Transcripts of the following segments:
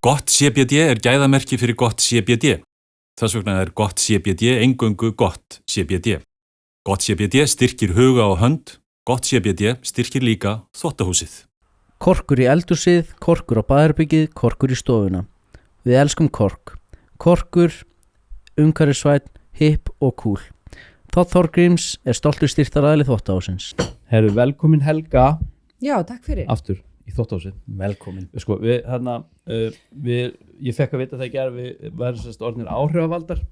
Gott CBD gæðamerki fyrir gott CBD. Þess vegna gott CBD eingöngu gott CBD. Gott CBD styrkir huga og hönd. Gott CBD styrkir líka þvottahúsið. Korkur í eldhúsið, korkur á baðherbergið, korkur í stofuna. Við elskum kork. Korkur, umhverfisvænn, hipp og cool. Todd Thorgríms stoltur styrktaraðili þvottahússins. Herru, velkomin Helga. Já, takk fyrir. Aftur í þvottahúsið. Velkomin. Sko, ég fekk að vita það í gær, við værum sérst orðnir áhrifavaldar.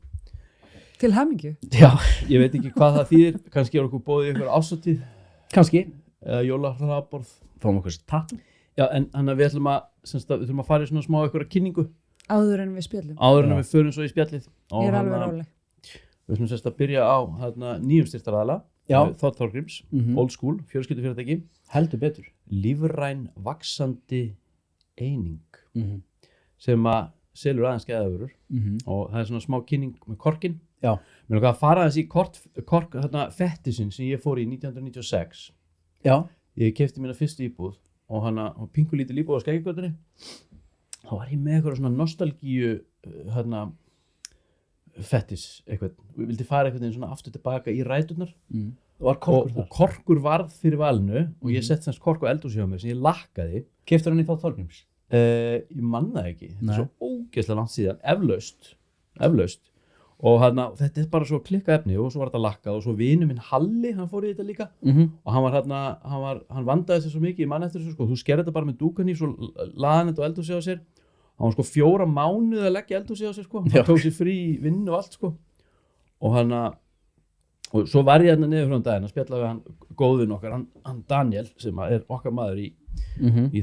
Til hamingju. Já. Ég veit ekki hvað það þýðir, kannski okkur bóðið ykkur ásatíð. Kannski. Eða jólahlaðborð. Fáum okkur tattu. Já, en þannig að við þurfum að fara í svona smá ykkur kynningu. Áður en við spjallum. Áður en við förum svo í spjallið. Ég er alveg ráleg. Við þurfum sérst að byrja á nýjum styrktaraðila. Já. Todd Thorgríms, old school, fjölskyldufyrirtæki. Heldur betur. Lífræn vaxandi eining sem að selur aðeins gæðavörur og það er svona smá kynning með korkin. Já. Mér langar að fara aðeins í kork fettisinn sem ég fór í 1996. Já. Ég keypti mína fyrstu íbúð og pingu lítil íbúð á Skeggjagötunni. Þá var ég með eitthvað svona nostalgíu fettis eitthvað. Við vildi fara eitthvað svona aftur tilbaka í ræturnar. Var korkur þar? Og korkur varð fyrir valinu og ég sett semst kork á eldhúsið hjá mér sem ég lakkaði. Keyptir hann í Todd Thorgríms? Ég man það ekki. Þetta er svo ógeðslega langt síðan. Eflaust. Og þetta bara svo klikkað efni og svo var þetta lakkað og svo vinur minn Halli, hann fór í þetta líka. Og hann vandaði sér svo mikið, ég man eftir þessu sko. Þú skerði þetta bara með dúkaníf, svo laði hann þetta á eldhúsið á sér. Hann var sko 4 mánuði að leggja eldhúsið á sér sko. Hann tók sér frí í vinnu og allt sko. Og svo var ég niður frá daginn að spjalla við hann góðvinn okkar, hann Daniel, sem er okkar maður í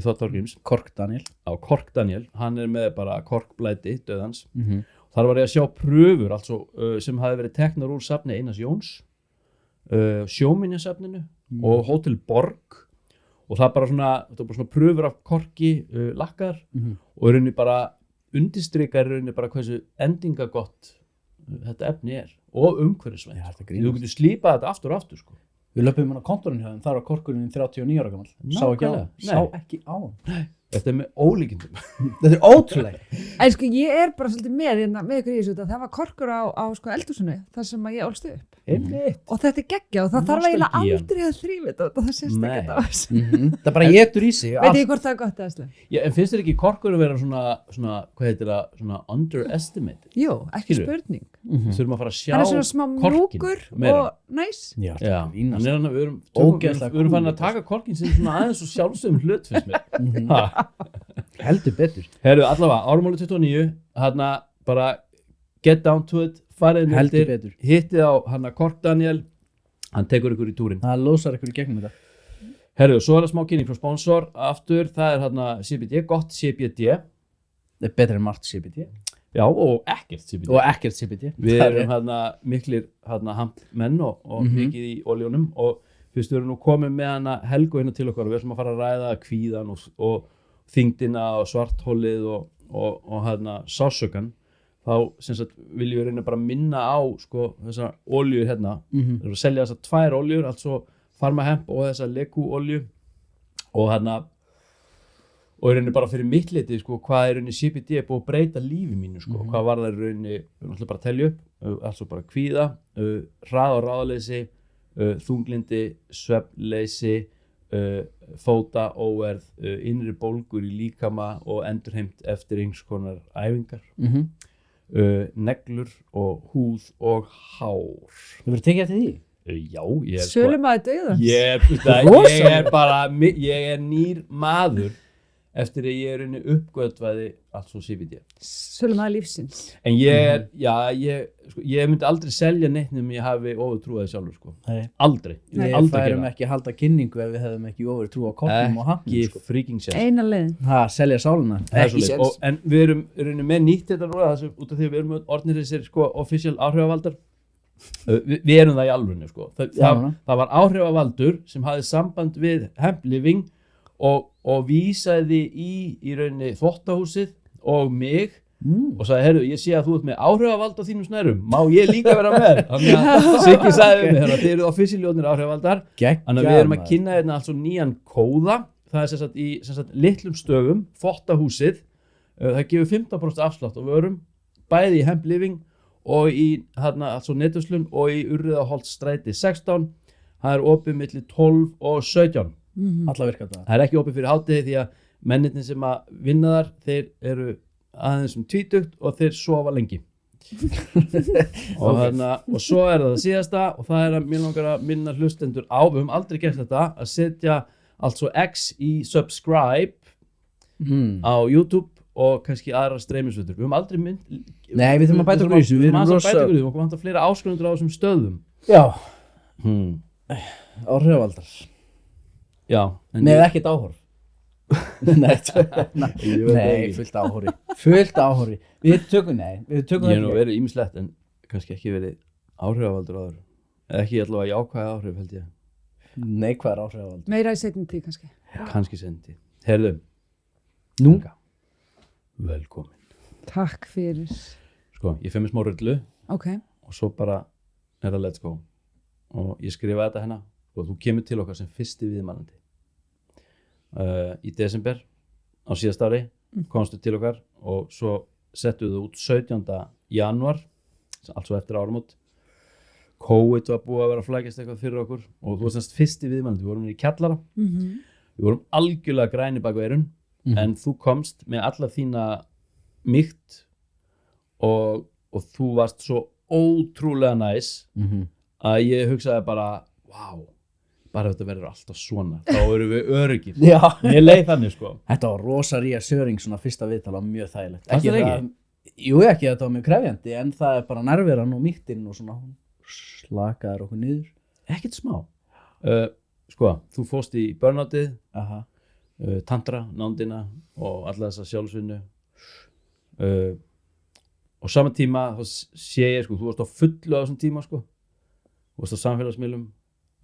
Todd Thorgríms. Kork Daniel. Já, Kork Daniel. Hann er með bara korkblæti, dauðans. Þar var ég að sjá pröfur sem hafi verið teknar úr safni Einars Jóns, Sjóminjasafninu og Hótel Borg. Og það bara svona pröfur af korki lakkar og rauninni bara undirstrikar rauninni bara hversu endingagott þetta efni er og umhverfisvænt. Þú getur slípað þetta aftur og aftur sko. Við löpum hann á kontorinn hjá þeim, þar var korkurinn 39 ára gamall. Sá ekki á hann. Þetta er með ólíkindum. Þetta er ótrúlega. En sko ég er bara svolítið með ykkur í þessu þetta. Það var korkur á sko eldhúsinu þar sem ég ólst upp. Og þetta er geggjað og það þarf eiginlega aldrei að þrífa þetta. Það sést ekkert á þessu. Það bara étur í sig. Veit ég hvort það er gott eða slæmt? Já, en finnst þér ekki korkur að vera svona, hvað heitir það, svona underestimated? Jú, ekki spurning. Þurfum að fara að sjá hann er svona smá mjúkur og næs. Já, við erum fann að taka korkin sem svona aðeins og sjálfsögum hlut fyrst mér. Heldur betur. Herru, allavega, ármáli 29, bara get down to it, farið nefndir, hittið á Kork Daniel, hann tekur ykkur í túrin. Það losar ykkur í gegnum þetta. Herru, svo er það smá kynning frá sponsor, aftur, það er CBD, gott CBD. Það er betra en margt CBD. Já, og ekkert CBD. Og ekkert CBD. Við erum miklir hampmenn og mikið í oljónum og fyrst við erum nú komið með Helgu til okkar og við erum að fara að ræða kvíðan og þyngdina og svarthólið og sásökan. Þá viljum við reyna bara minna á sko, þessar oljur hérna. Við erum að selja þessar 2 oljur, altså Pharmahemp og þessar Leku-olju og reyna bara fyrir mitt liti sko, hvað reyna CBD búið að breyta lífi mínu sko. Hvað var það reyna, við ætlum bara að telja upp, altså bara kvíða, hrað og ráðleysi, þunglindi, svefnleysi, fóta, óerð, innri bólgur í líkama og endurheimt eftir einhvers konar æfingar, neglur og húð og hár. Þú verður tekið eftir því? Já, ég er Sölumaður dauðans. Ég er nýr maður eftir að ég rauninni uppgötvaði allt svo CBD. Sölumaður lífsins. En ég myndi aldrei selja neitt nema ég hafi ofurtrúaði sjálfur sko. Aldrei. Við færum ekki að halda kynningu ef við hefðum ekki ofurtrú á koppnum og hafnum sko. Ekki freaking sér. Eina leiðin. Selja sálina. Ekki sér. En við erum rauninni með nýtt þetta núna út af því að við erum orðnir þessir sko official áhrifavaldar. Við erum það í alvörunni sko. Það var áhrifavaldur sem hafði samband við Hemp Living og vísaði í rauninni þvottahúsið og mig og sagði, heyrðu, ég sé að þú ert með áhrifavald á þínum snærum, má ég líka vera með? Þannig að Siggi sagði við mig, þeir eru officialjónir áhrifavaldar, þannig að við erum að kynna hérna alls nýjan kóða, það er sem sagt í litlum stöfum, þvottahúsið, það gefur 15% afslátt á vörum bæði í Hemp Living og í altså Netverslun og í Urriðaholtsstræti 16. Það er opið milli 12 og 17. Alla virka þetta. Það er ekki opið fyrir hádegi því að mennirnir sem að vinna þar, þeir eru aðeins 20 og þeir sofa lengi. og svo er það síðasta og það er að mér langar að minna hlustendur á, við höfum aldrei gert þetta, að setja altså X í subscribe á YouTube og kannski aðra streymisveitur. Við höfum aldrei Nei, við þurfum að bæta okkur í þessu. Við þurfum að bæta okkur í þessu. Við höfum fleira áskrifendur á þessum stöðum. Já. Áhrifavaldar. Já. Með ekkert áhorf. Nei, fullt áhorfi. Við tökum Ég hef nú verið ýmislegt en kannski ekki verið áhrifavaldur áður. Eða ekki allavega jákvæð áhrif held ég. Neikvæðar áhrifavaldur. Meira í seinni tíð kannski. Kannski sendi. Herðu. Nú? Velkomin. Takk fyrir. Sko, ég fyrir með smá rullu Ok. og svo bara er það let's go. Og ég skrifa þetta hérna og þú kemur til okkar sem fyrsti viðmælandi. Í desember á síðast ári komstu til okkar og svo settu þú út 17. janúar, altså eftir áramót. COVID var búið að vera að flækjast eitthvað fyrir okkur og þú varst fyrsti viðmælandi. Við vorum í kjallara, við vorum algjörlega græni bak við eyrun, en þú komst með alla þína mýkt og þú varst svo ótrúlega næs að ég hugsaði bara, wow, bara þetta verður alltaf svona, þá erum við öruggir. Já. Ég leið þannig sko. Þetta var rosa reassuring, svona fyrsta viðtala, mjög þægilegt. Fannst þér ekki? Jú, ekki þetta var mjög krefjandi, en það er bara nærveran og mýktinn og svona slakaður okkur niður. Ekkert smá. Sko, þú fórst í burnoutið, tantra, nándina og alla þessa sjálfsvinnu. Og saman tíma þá sé ég sko, þú varst á fullu á þessum tíma sko. Þú varst á samfélagsmiðlum,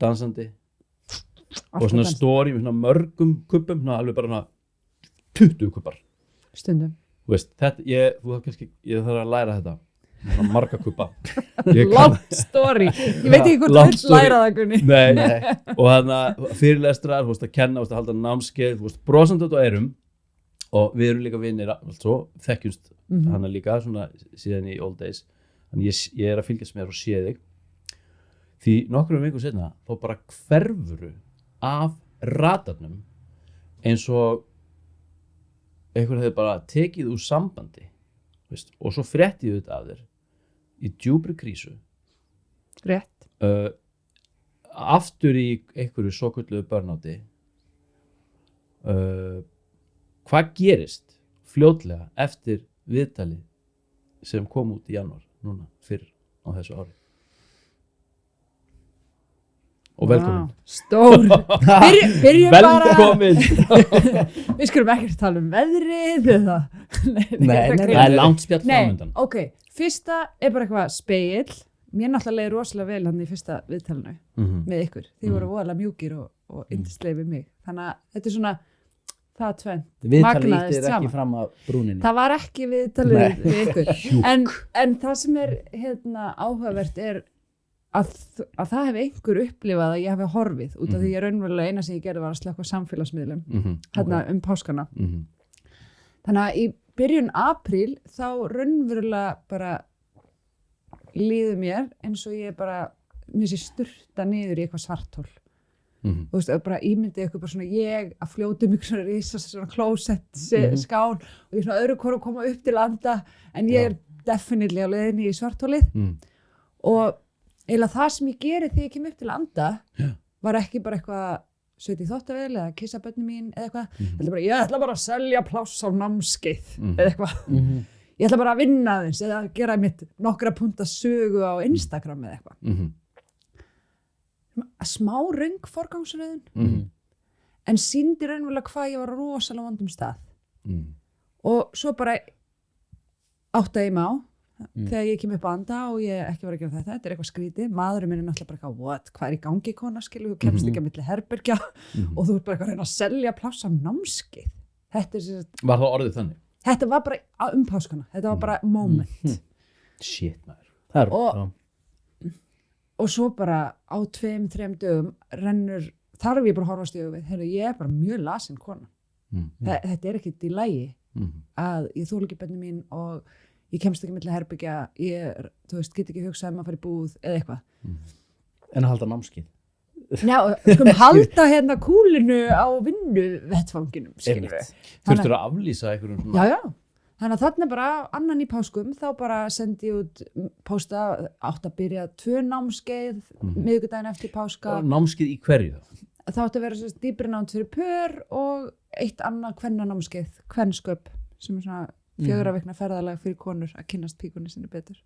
dansandi og svona story með svona mörgum kubbum, svona alveg bara svona 20 kubbar. Stundum. Þú veist, þetta, ég þarf að læra þetta. Svona marga kubba. Langt story. Ég veit ekki hvort þú vill læra það, Gunni. Nei. Og þarna fyrirlestrar, þú veist að kenna, þú veist að halda námskeið, þú veist brosandi út á eyrum og við erum líka vinnir, altså þekkjumst hana líka svona síðan í old days. Þannig ég er að fylgjast með þér og sé þig. Því nokkrum vikum seinna þá bara hverfuru af radarnum eins og einhver hefði bara tekið úr sambandi, veist, og svo fréttið þetta af þér í djúpri krísu. Rétt. Aftur í einhverju svokölluðu burnouti. Hvað gerist fljótlega eftir viðtalið sem kom út í janúar núna fyrr á þessu ári? Og velkomin. Stór. Byrjum bara. Velkomin. Við skulum ekkert tala veðrið eða. Nei, það er langt spjall framöndan. Nei, ok. Fyrsta er bara eitthvað spegill. Mér náttúrulega leið rosalega vel hann í fyrsta viðtalinu með ykkur. Þið voru voðalega mjúkir og yndislegir við mig. Þannig að þetta er svona það tvennt. Viðtalið íttir ekki fram að brúninni. Það var ekki viðtalið við ykkur. En það sem er áhugavert er að það hefði einhver upplifað að ég hefði horfið út af því ég raunverulega eina sem ég gerði var að slökkva samfélagsmiðlum páskana. Þannig að í byrjun apríl þá raunverulega bara líður mér eins og ég bara mér sé sturta niður í eitthvað svarthól. Þú veist, bara ímyndið eitthvað bara svona ég að fljóta um ykkur svona risa svona klósett skál og ég svona öðru hvoru koma upp til landa en ég er definitely á leiðinni í svarthólið og eiginlega það sem ég geri þegar ég kem upp til að anda var ekki bara eitthvað sveiti þóttavél eða kissa börnum mín eða eitthvað. Ég ætla bara að selja pláss á námskeið eða eitthvað. Ég ætla bara að vinna aðeins eða að gera mitt nokkra punta sögu á Instagram eða eitthvað. Smá röng forgangsröðun en sýndi raunverulega hvað ég var á rosalega vondum stað. Og svo bara áttaði ég mig á þegar ég kem upp að anda og ég ekki var að gera þetta er eitthvað skrítið, maðurinn minn er náttúrulega bara eitthvað hvað er í gangi kona, skilur, þú kemst ekki að milli herbergja og þú ert bara eitthvað að reyna að selja pláss á námskeið. Var það orðið þannig? Þetta var bara páskana, þetta var bara moment. Shit maður. Og svo bara á 2-3 dögum þarf ég bara að horfast í augu við, ég er bara mjög lasin kona. Þetta er ekkert í lagi að ég þoli ekki börnin mín og ég kemst ekki milli herbyggja, ég get ekki hugsað að fara í búð eða eitthvað. En að halda námskeið. Já, halda hérna kúlinu á vinnuvettfanginum, skilur við. Þurftur að aflýsa einhverjum svona? Já. Þannig að þarna bara annan í páskum, þá bara sendi ég út pósta, átt að byrja 2 námskeið, miðvikudaginn eftir páska. Námskeið í hverju? Það átti að vera dýpri námt fyrir pör og eitt annað kvennanámskeið, kvensköp, sem er svona 4 vikna ferðalag fyrir konur að kynnast píkunni sinni betur.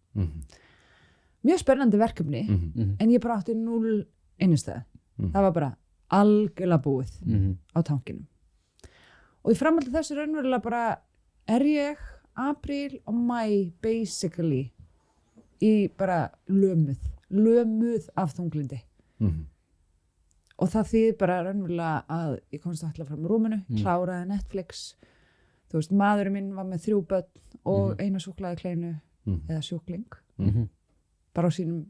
Mjög spennandi verkefni, en ég bara átti 0 innistæði. Það var bara algjörlega búið á tankinum. Og í framhaldi þessu raunverulega bara ég apríl og mæ basically í bara lömuð af þunglindi. Og það þýðir bara raunverulega að ég komst alltaf fram úr rúminu, kláraði Netflix, maðurinn minn var með 3 börn og eina súkkulaði kleinu eða sjúkling, bara á sínum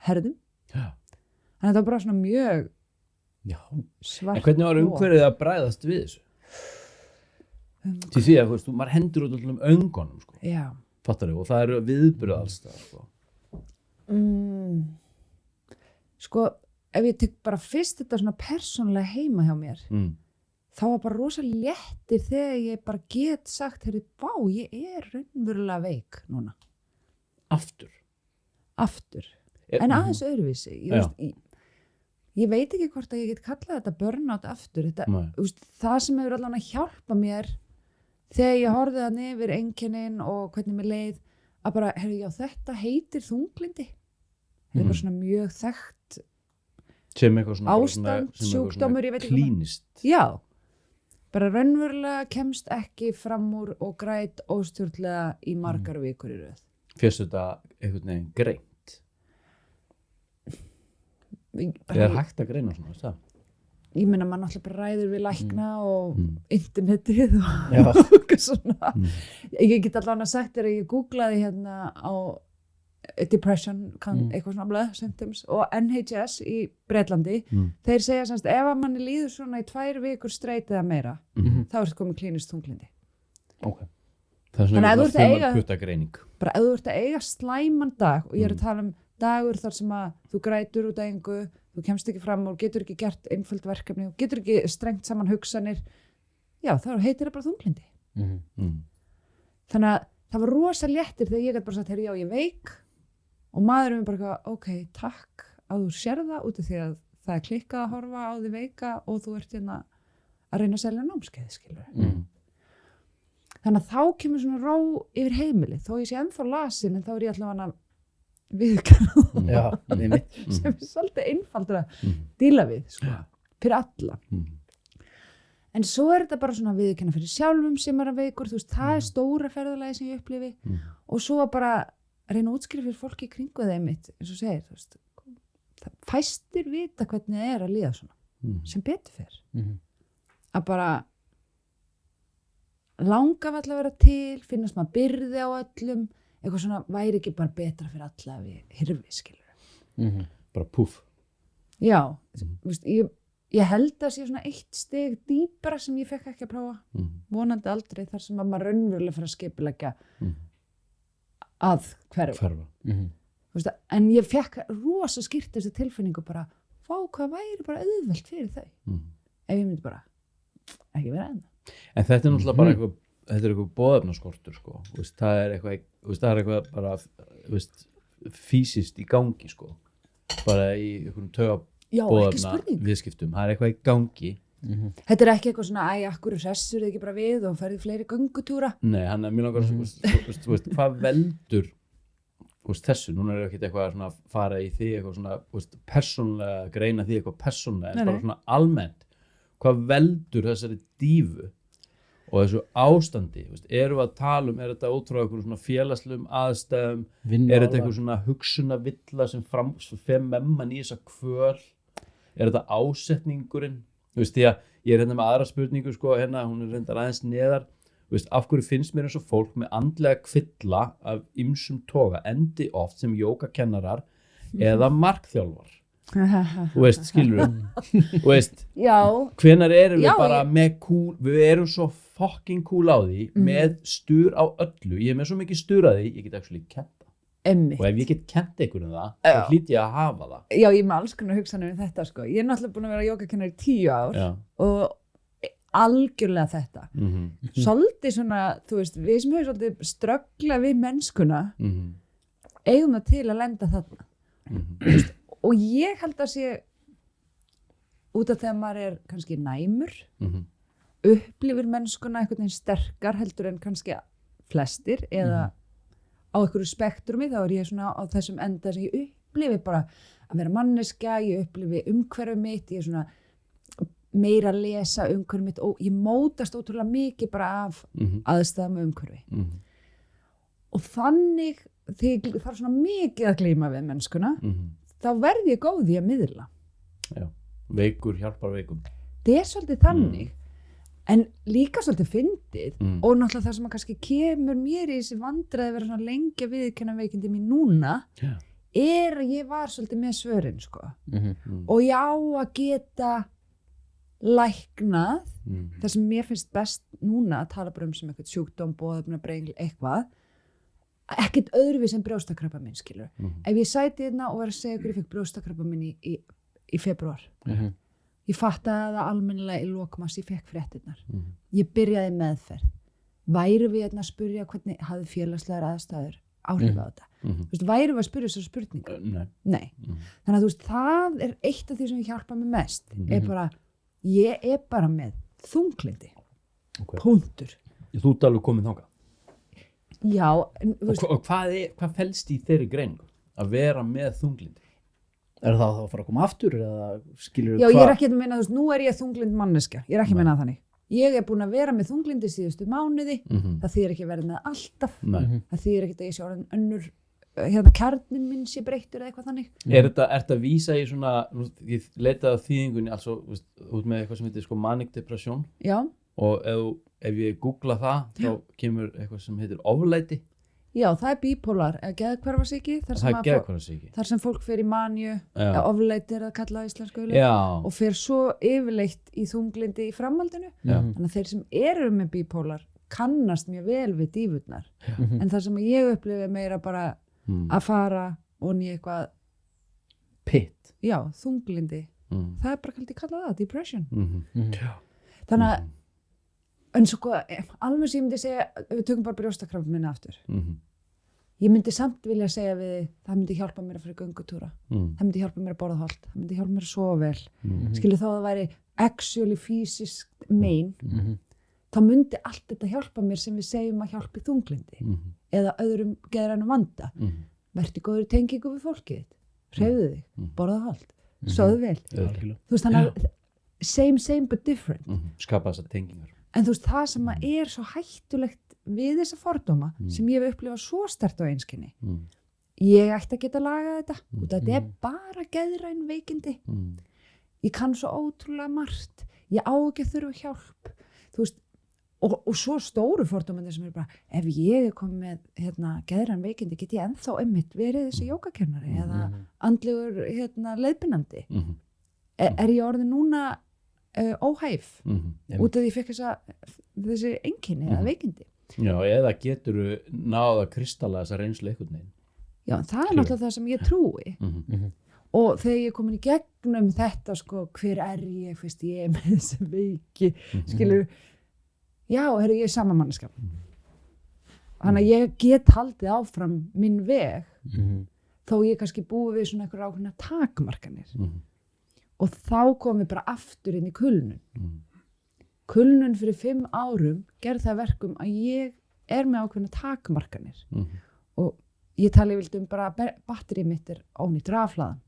herðum. Þannig að það var bara svona mjög svart. En hvernig var umhverfið að bræðast við þessu? Til því að maður hendur út allum öngunum, sko. Já. Fattar þau? Og það eru viðburð alls það, sko. Sko, ef ég tek bara fyrst þetta svona persónulega heima hjá mér, þá var bara rosa léttir þegar ég bara get sagt, heyrðu, vá, ég er raunverulega veik núna. Aftur. En aðeins öðruvísi. Ég veit ekki hvort að ég get kallað þetta burnout aftur. Það sem hefur allan að hjálpa mér þegar ég horfði þannig yfir einkennin og hvernig mér leið, að bara, heyrðu, já, þetta heitir þunglindi. Þetta er bara svona mjög þekkt sem eitthvað svona ástand, sjúkdómur, ég veit ekki. Klínist. Já. Bara raunverulega kemst ekki fram úr og græt óstjórnlega í margar vikur í röð. Fyrst þetta einhvern veginn greint? Það er hægt að greina svona, það? Ég meina, maður náttúrulega bara ræður við lækna og internetið og svona. Ég get allavega sagt þér að ég googlaði hérna á depression, eitthvað svona blöð, symptoms, og NHS í Bretlandi, þeir segja semst, ef að manni líður svona í 2 vikur straight eða meira, þá er þetta komið klínist þunglindi. Ok. Það er svona eitthvað puttagreining. Bara ef þú ert að eiga slæman dag, og ég er að tala dagur þar sem að þú grætur út af engu, þú kemst ekki fram og getur ekki gert einföld verkefni, og getur ekki strengt saman hugsanir, já, þá heitir það bara þunglindi. Þannig að það var rosa léttir þegar ég gæti bara sagt, heyrðu, já, ég veik, og maðurinn bara, ok, takk að þú sér það út af því að það er klikkað að horfa á því veika og þú ert hérna að reyna að selja námskeið, skilur. Þannig að þá kemur svona ró yfir heimilið, þó ég sé ennþá lasin, en þá er ég allavega að viðurkenna sem er svolítið einfaldur að díla við, sko, fyrir alla. En svo er þetta bara svona að viðurkenna fyrir sjálfum sem er að veikur, þú veist, það er stóra ferðalagi sem ég upplifi, og svo bara reyna að útskýra fyrir fólki í kringu þeim mitt, eins og segir, þú veist, fæstir vita hvernig það er að líða svona, sem betur fer. Að bara langa að vera til, finnast maður byrði á öllum, eitthvað svona væri ekki bara betra fyrir alla við hirfi, skilur. Bara púf. Já, veist, ég held að sé svona 1 stig dýpra sem ég fekk ekki að prófa, vonandi aldrei, þar sem að maður raunverulega fyrir að skipuleggja að hverfa. Veist, en ég fekk rosa skýrt þessu tilfinningu bara, vá, hvað væri bara auðvelt fyrir þau, ef ég myndi bara ekki vera enn. En þetta er náttúrulega bara eitthvað, þetta er eitthvað boðefnaskortur, sko. Veist, það er eitthvað bara, veist, fysiskt í gangi, sko. Bara í einhverjum taugaboðefna viðskiptum. Það er eitthvað í gangi. Þetta er ekki eitthvað svona, akkur hressur þið ekki bara við og ferði fleiri göngutúra? Nei, hann er mjög langar að, veist, hvað veldur, veist, þessu? Núna er ekki eitthvað svona að fara í því, eitthvað svona, veist, persónlega, greina því eitthvað persónlega, en bara svona almennt. Hvað veldur þessari dífu og þessu ástandi, veist, erum við að tala er þetta ótrúlega einhverjum svona félagslegum aðstæðum, er þetta einhver svona hugsunavilla sem fer með mann í þessa kvöl, er þetta ásetningurinn, veist, því að ég er hérna með aðra spurningu, sko, hérna, hún er reyndar aðeins neðar, veist, af hverju finnst mér eins og fólk með andlega kvilla af ýmsum toga endi oft sem jógakennarar eða markþjálfar. Þú veist, skilur þú veist, hvenær erum við bara með við erum svo fucking cool á því með stur á öllu, ég með svo mikið stur að því, ég get actually kent það Einmitt. og ef ég get kent einhvern það, þá hlýt ég að hafa það. Já, ég er með alls konar hugsanir um þetta sko. Ég er náttúrulega búin að vera jógakennari í 10 ár og algjörlega þetta. Svolítið svona, þú veist, við sem höfum svolítið ströggla við mennskuna, eigum það til að lenda þarna. Veist, og ég held að sé út af þegar maður er kannski næmur, upplifir mennskuna einhvern veginn sterkar heldur en kannski flestir eða á einhverju spektrumi, þá er ég svona á þessum enda sem ég upplifi bara að vera manneskja, ég upplifi umhverfið mitt, ég er svona meira að lesa umhverfið mitt og ég mótast ótrúlega mikið bara af aðstæðum umhverfi. Og þannig, þegar ég þarf svona mikið að glíma við mennskuna, þá verð ég góð í að miðla. Já, veikur hjálpar veikum. Það er svolítið þannig. En líka svolítið fyndið og náttúrulega það sem að kannski kemur mér í þessi vandræði að vera svona lengi að viðurkenna veikindi mín núna er að ég var svolítið með svörin sko. Og ég á að geta læknað það sem mér finnst best núna að tala bara sem eitthvað sjúkdóm, boðefnabrengl, eitthvað ekkert öðruvís en brjóstakrabbamein skilur. Ef ég sæti hérna og var að segja ykkur ég fekk brjóstakrabbamein í febrúar ég fattaði það almennilega í lokmars, ég fekk fréttirnar. Ég byrjaði meðferð. Væru við að spyrja hvernig hafði félagslegar aðstæður áhrif á þetta? Væru við að spyrja þessar spurningar? Nei. Þannig að þú veist, það er eitt af því sem hjálpa mig mest. Ég er bara með þunglyndi. Punktur. Þú ert alveg komið þangað. Já. Og hvað felst í þeirri greiningu? Að vera með þunglyndi? Er það þá að fara að koma aftur eða skilur Já, ég er ekki að meina, þú veist, nú er ég þunglynd manneskja. Ég er ekki að meina þannig. Ég er búin að vera með þunglyndi síðustu mánuði. Það þýðir ekki að vera með alltaf. Það þýðir ekki að ég sé orðin önnur kjarnin minn sé breyttur eða eitthvað þannig. Er þetta að vísa í svona, ég leitaði á þýðingunni, altså út með eitthvað sem heitir sko manic depression. Já. Og ef ég googla það, þá kemur eitthvað sem heitir oflæti. Já, það er bípólar eða geðhverfasýki. Þar sem fólk fer í manju, eða oflæti er að kalla á íslensku og fer svo yfirleitt í þunglyndi í framhaldinu. Þannig að þeir sem eru með bípólar kannast mjög vel við dýfurnar. En það sem ég upplifi meira bara að fara og nýja eitthvað pit. Já, þunglyndi. Það er bara kallað það, depression. Þannig að en svo alveg sem ég myndi segja við tökum bara brjóstakrabbamein aftur ég myndi samt vilja segja við þig það myndi hjálpa mér að fara í göngutúra það myndi hjálpa mér að borða hollt það myndi hjálpa mér að sofa vel skilur þá að það væri actually fysiskt mein þá myndi allt þetta hjálpa mér sem við segjum að hjálpi þunglyndi eða öðrum geðrænum vanda vertu góður í tengingu við fólkið þitt hreyfðu þig, borða hollt sofðu vel þú veist þannig að same but different skapa þessar tengingar. En þú veist, það sem er svo hættulegt við þessa fordóma sem ég hef upplifað svo sterkt á einskynni. Ég ætti að geta lagað þetta og þetta er bara geðræn veikindi. Ég kann svo ótrúlega margt. Ég á ekki að þurfa hjálp. Þú veist, og svo stóru fordómandi sem er bara, ef ég er komið með geðræn veikindi, get ég ennþá einmitt verið þessi jógakennari eða andlegur leiðbeinandi. Er ég orðin núna óhæf út af því ég fekk þessi einkenni eða veikindi. Já, eða geturðu náð að kristalla þessa reynslu einhvern veginn. Já, það er náttúrulega það sem ég trúi. Og þegar ég er komin í gegnum þetta sko, hver er ég, fyrst ég er með þessi veiki, skilur, já, ég er sama manneskap. Þannig að ég get haldið áfram minn veg, þó ég kannski búi við svona einhverja ákveðna takmarkanir. Og þá kom við bara aftur inn í kulnun. Kulnun fyrir 5 árum gerði það verkum að ég er með ákveðna takmarkanir. Og ég tali vildi bara batterið mitt er ónýtt rafhlaðan.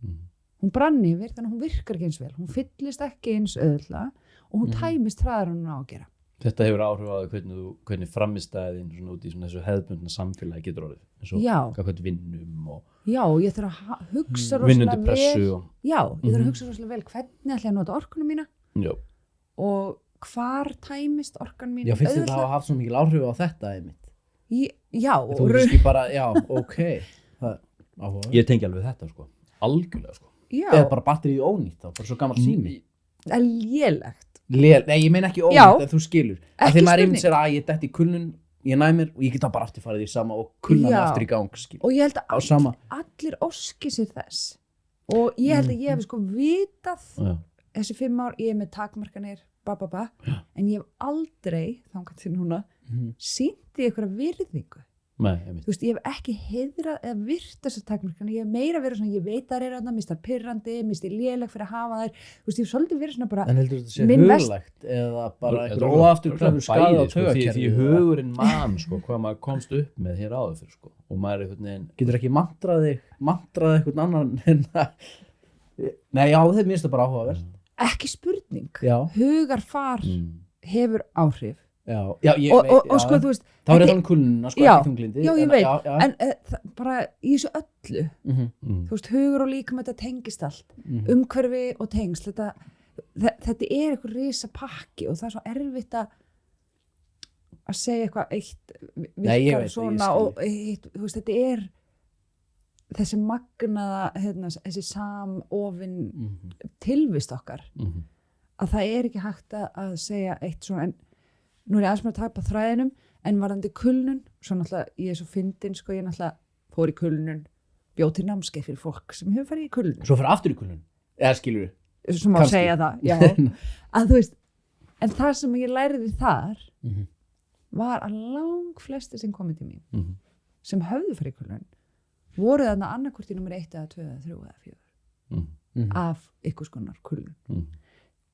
Hún brann yfir þannig að hún virkar ekki eins vel. Hún fyllist ekki eins auðvitað og hún tæmist hraðar en hún á að gera. Þetta hefur áhrif á hvernig framistæðin svona út í svona þessu hefðbundna samfélagi getur orðið. Eins og hvað vinnum og Já, ég þarf að hugsa rosalega vel. Já, ég þarf að hugsa rosalega vel hvernig ætla ég að nota orkuna mína. Já. Og hvar tæmist orkan mín. Já, finnst þið það hafa haft svo mikil áhrif á þetta einmitt? Já. Þú veist ekki bara, já, ok. Ég tengi alveg þetta, sko. Algjörlega, sko. Já. Eða bara batterið ónýtt þá, bara svo gammal sími. Það er lélegt Nei, ég meina ekki Já. óvænt, en þú skilur. Af Ekki því maður spurning. einmitt sér að ég detti í kulnun, ég næmir og ég get þá bara aftur farið í sama og kulnan Já. aftur í gang, skilur. og ég held Á að sama. allir óski sér þess og ég held að ég hef sko vitað Já. þessi 5 ár, ég er með takmarkanir en ég hef aldrei þangað til núna sýnt í einhverja virðingu. Nei, einmitt. Þú veist, ég hef ekki heiðrað eða virt þessar takmarkanir, ég hef meira verið svona, ég veit að það er þarna, mist það pirrandi, mist ég léleg fyrir að hafa þær, þú veist, ég hef svolítið verið svona bara, En heldur þetta sé Minn huglægt eða bara einhver óafturkræfur skaði á taugakerfið? Því hugurinn man, sko, hvað maður komst upp með hér áður fyrir, sko, og maður er einhvern veginn. Getur ekki mantrað einhvern annan en að... Nei, já, það minnst það bara áhugavert. ekki spurning, Já. hugarfar hefur áhrif Já, og sko, þú veist, þá er þetta- það kulnuna, sko, Já, ekki þunglindi. já, ég En- veit, já. en bara í þessu öllu, þú veist, hugur og líkam þetta tengist allt, umhverfi og tengsl, þetta er eitthvað risa pakki og það er svo erfitt að segja eitthvað eitt Nei, ég virkar veit, ég svona skil. og eitt, þú veist, þetta er þessi magnaða, þessi samofin tilvist okkar, að það er ekki hægt að segja eitt svona, en nú er ég aðeins með að taka á þræðinum, en varðandi kulnun, svo náttúrulega ég er svo fyndin, sko, ég náttúrulega fór í kulnun, bjóð til námskeið fyrir fólk sem hefur farið í kulnun, Svo fyrir aftur í kulnun, eða skilur sem má kannski. segja það, já, að þú veist, en það sem ég læriði þar var að langflestir sem komið til mín, sem höfðu farið í kulnun, voru þarna annarkvort í nummer 1 eða 2 eða 3 eða 4 af ykkur skonar kulnun.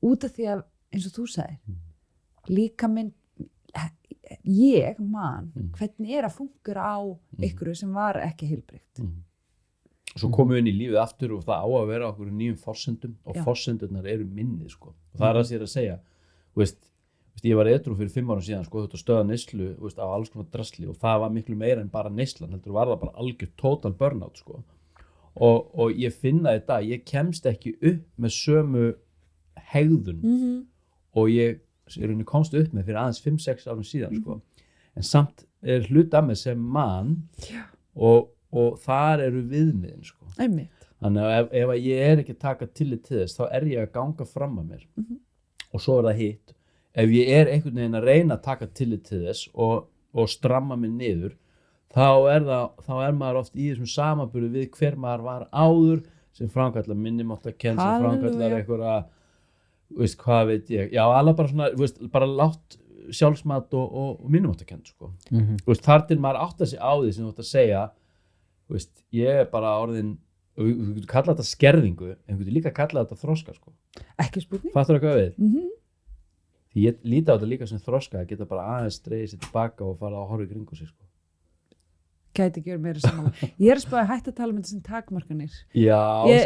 Út af því að, eins og þú sagðir, líka minn, ég man hvernig er að fungera á ykkur sem var ekki heilbrigt. Svo komum við inn í lífið aftur og það á að vera okkur nýjum forsendum og Já. forsendurnar eru minnið, sko. Og það er að sér að segja, þú veist, ég var edrú fyrir 5 árum síðan, sko, þetta stöða neyslu, þú veist, á alls konar drasli og það var miklu meira en bara neyslan, heldur var það bara algjör total burnout, sko. Og ég finna þetta, ég kemst ekki upp með sömu hegðun og ég komst upp með fyrir aðeins 5-6 árum síðan, sko. En samt er hluta með sem mann og þar eru viðmiðin, sko. Einmitt. Þannig að ef ég er ekki að taka tillit til þess, þá er ég að ganga fram að mér. Og svo er það hitt. Ef ég er einhvern veginn að reyna að taka tillit til þess og stramma mig niður, þá er maður oft í þessum samanburði við hver maður var áður sem framkallar minnimáttarkennd, sem framkallar einhverja, veist, hvað veit ég, já, alveg bara svona, veist, bara látt sjálfsmat og minnimáttarkennd, sko. Veist, þar til maður átta sig á því sem þú ætti að segja, veist, ég er bara orðin, og þú getur kallað þetta skerðingu, en þú getur líka kallað þetta þroska, sko. Ekki spurning. Fattur það hvað við? Því ég líti á þetta líka sem þroska, að geta bara aðeins dreigið sér tilbaka og fara að horfa í kringu sig, sko. Gæti ekki verið meira saman. Ég er að spáði hægt að tala um þetta sem takmarkanir. Já,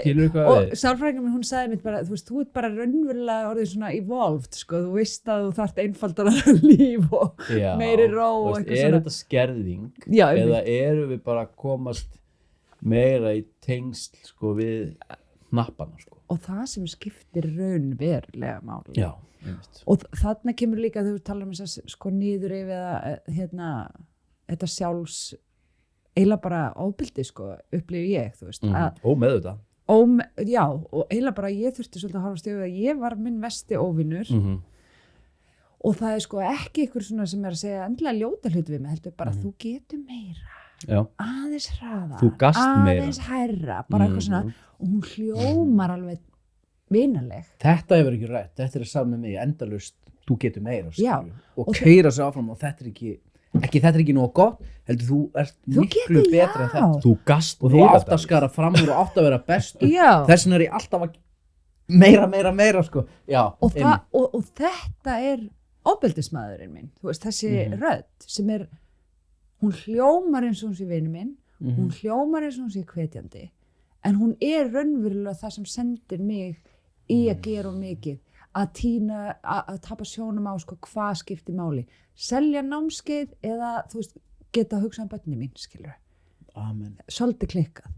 skilur hvað Og við? sálfræðingin minn, hún sagði mér bara, þú veist, þú ert bara raunverulega orðið svona evolved, sko, þú veist að þú þarft einfaldara líf og meiri ró og eitthvað Er svona. þetta skerðing? Já, Eða eru við bara að komast meira í tengsl, sko, við hnappana, sko? Og það sem skiptir raunverulega máli. Já, einmitt. Og þarna kemur líka, þegar þú talar um þess að sko niður yfir eða þetta sjálfs eiginlega bara ofbeldi, sko, upplifi ég, þú veist. Ómeðvitað. Já, og eiginlega bara ég þurfti svolítið að horfast yfir að ég var minn versti óvinur og það er sko ekki ykkur svona sem er að segja endilega ljóta hluti við mig, heldur bara þú getur meira, Já. aðeins hraða, Þú gast meira. aðeins hærra, bara eitthvað svona og hún hljómar alveg vinaleg. Þetta hefur ekki rætt, þetta er saman með mig endalaust, þú getur meira, Já, skilur. Og og keyra sig áfram og þetta er ekki nóg gott, heldur þú ert Þú miklu getur, betra en já. þetta. Þú gast Og þú átt að skara fram úr og átt að vera bestur. Já. Þess vegna er ég alltaf að meira, sko. Já, Og þetta er ofbeldismæðurinn minn, þú veist, þessi rödd sem er, hún hljómar eins og hún sé vinur minn, hún hljómar eins og hún sé hvetjandi, en hún er raunverulega það sem sendir mig í að gera of mikið, að tapa sjónum á sko hvað skiptir máli, selja námskeið eða þú veist, geta að hugsa um börnin mín, skilur. Amen. Svolítið klikkað.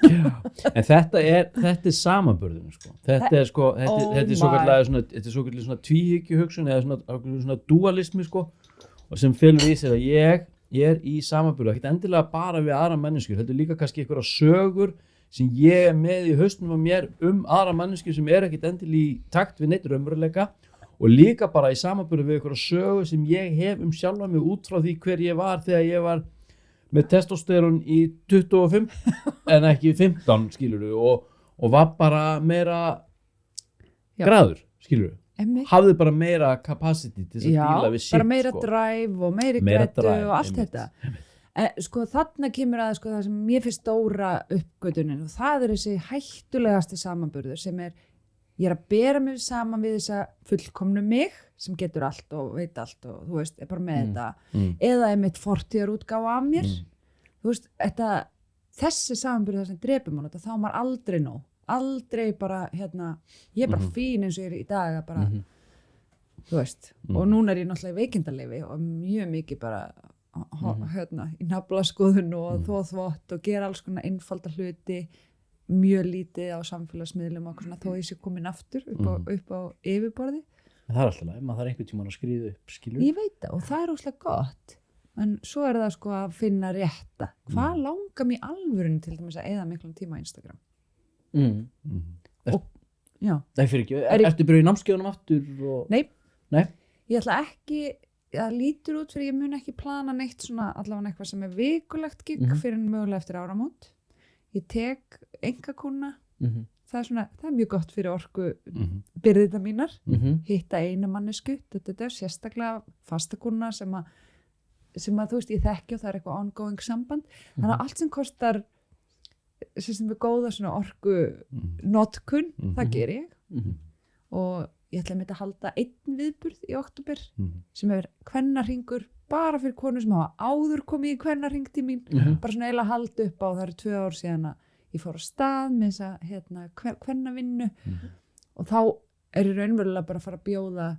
En þetta er samanburðinu, sko. Þetta er sko, þetta er svokallega svona tvíhyggjuhugsun eða svona dualismi, sko, og sem felur í sér að ég er í samanburðu, ekkert endilega bara við aðra menneskjur, heldur líka kannski einhverja sögur, sem ég með í hausnum á mér aðra manneski sem ekkert endilega í takt við neitt raunveruleika og líka bara í samanburði við einhverja sögu sem ég hef sjálfa mig út frá því hver ég var þegar ég var með testosterón í 25 en ekki 15 skilurðu og var bara meira graður skilurðu hafði bara meira capacity til að díla við shit bara meira drive og meiri grættu og allt þetta sko þarna kemur að sko það sem mér finnst stóra uppgötunin og það þessi hættulegasti samanburður sem ég að bera mig saman við þessa fullkomnu mig sem getur allt og veit allt og þú veist, bara með þetta eða mitt fortíðarútgáfa af mér þú veist, þessi samanburður það sem drepur mann þá er maður aldrei nóg aldrei bara, ég bara fín eins og ég í dag að bara, þú veist og núna ég náttúrulega í veikindaleyfi og mjög mikið bara í naflaskoðun og þvott og gera alls konar einfalda hluti mjög lítið á samfélagsmiðlum og svona, þó ég sé komin aftur upp á yfirborði en það alltaf leið, maður þarf einhvern tímann að skríða upp skilur. Ég veit það og það óslega gott en svo það sko að finna rétta hvað langar mér alvörinu til dæmis að eyða miklum tíma á Instagram og já það fyrir ekki, ertu byrjuð í námskeiðunum aftur og... Nei, ég ætla ekki það lítur út fyrir ég mun ekki plana neitt svona allavega eitthvað sem vikulegt gig fyrir mögulega eftir áramót ég tek engakúna það er mjög gott fyrir orku byrðita mínar hitta eina mannesku þetta sérstaklega fastakúna sem að þú veist ég þekki og það eitthvað ongoing samband þannig að allt sem kostar sem við góða svona orku notkun, það ger ég og ég ætla að halda einn viðburð í október sem kvennahringur bara fyrir konur sem hafa áður komið í kvennahringti mín bara svona eiginlega halda upp á það eru 2 ár síðan að ég fór á stað með þessa kvennavinnu og þá ég raunverulega bara að fara að bjóða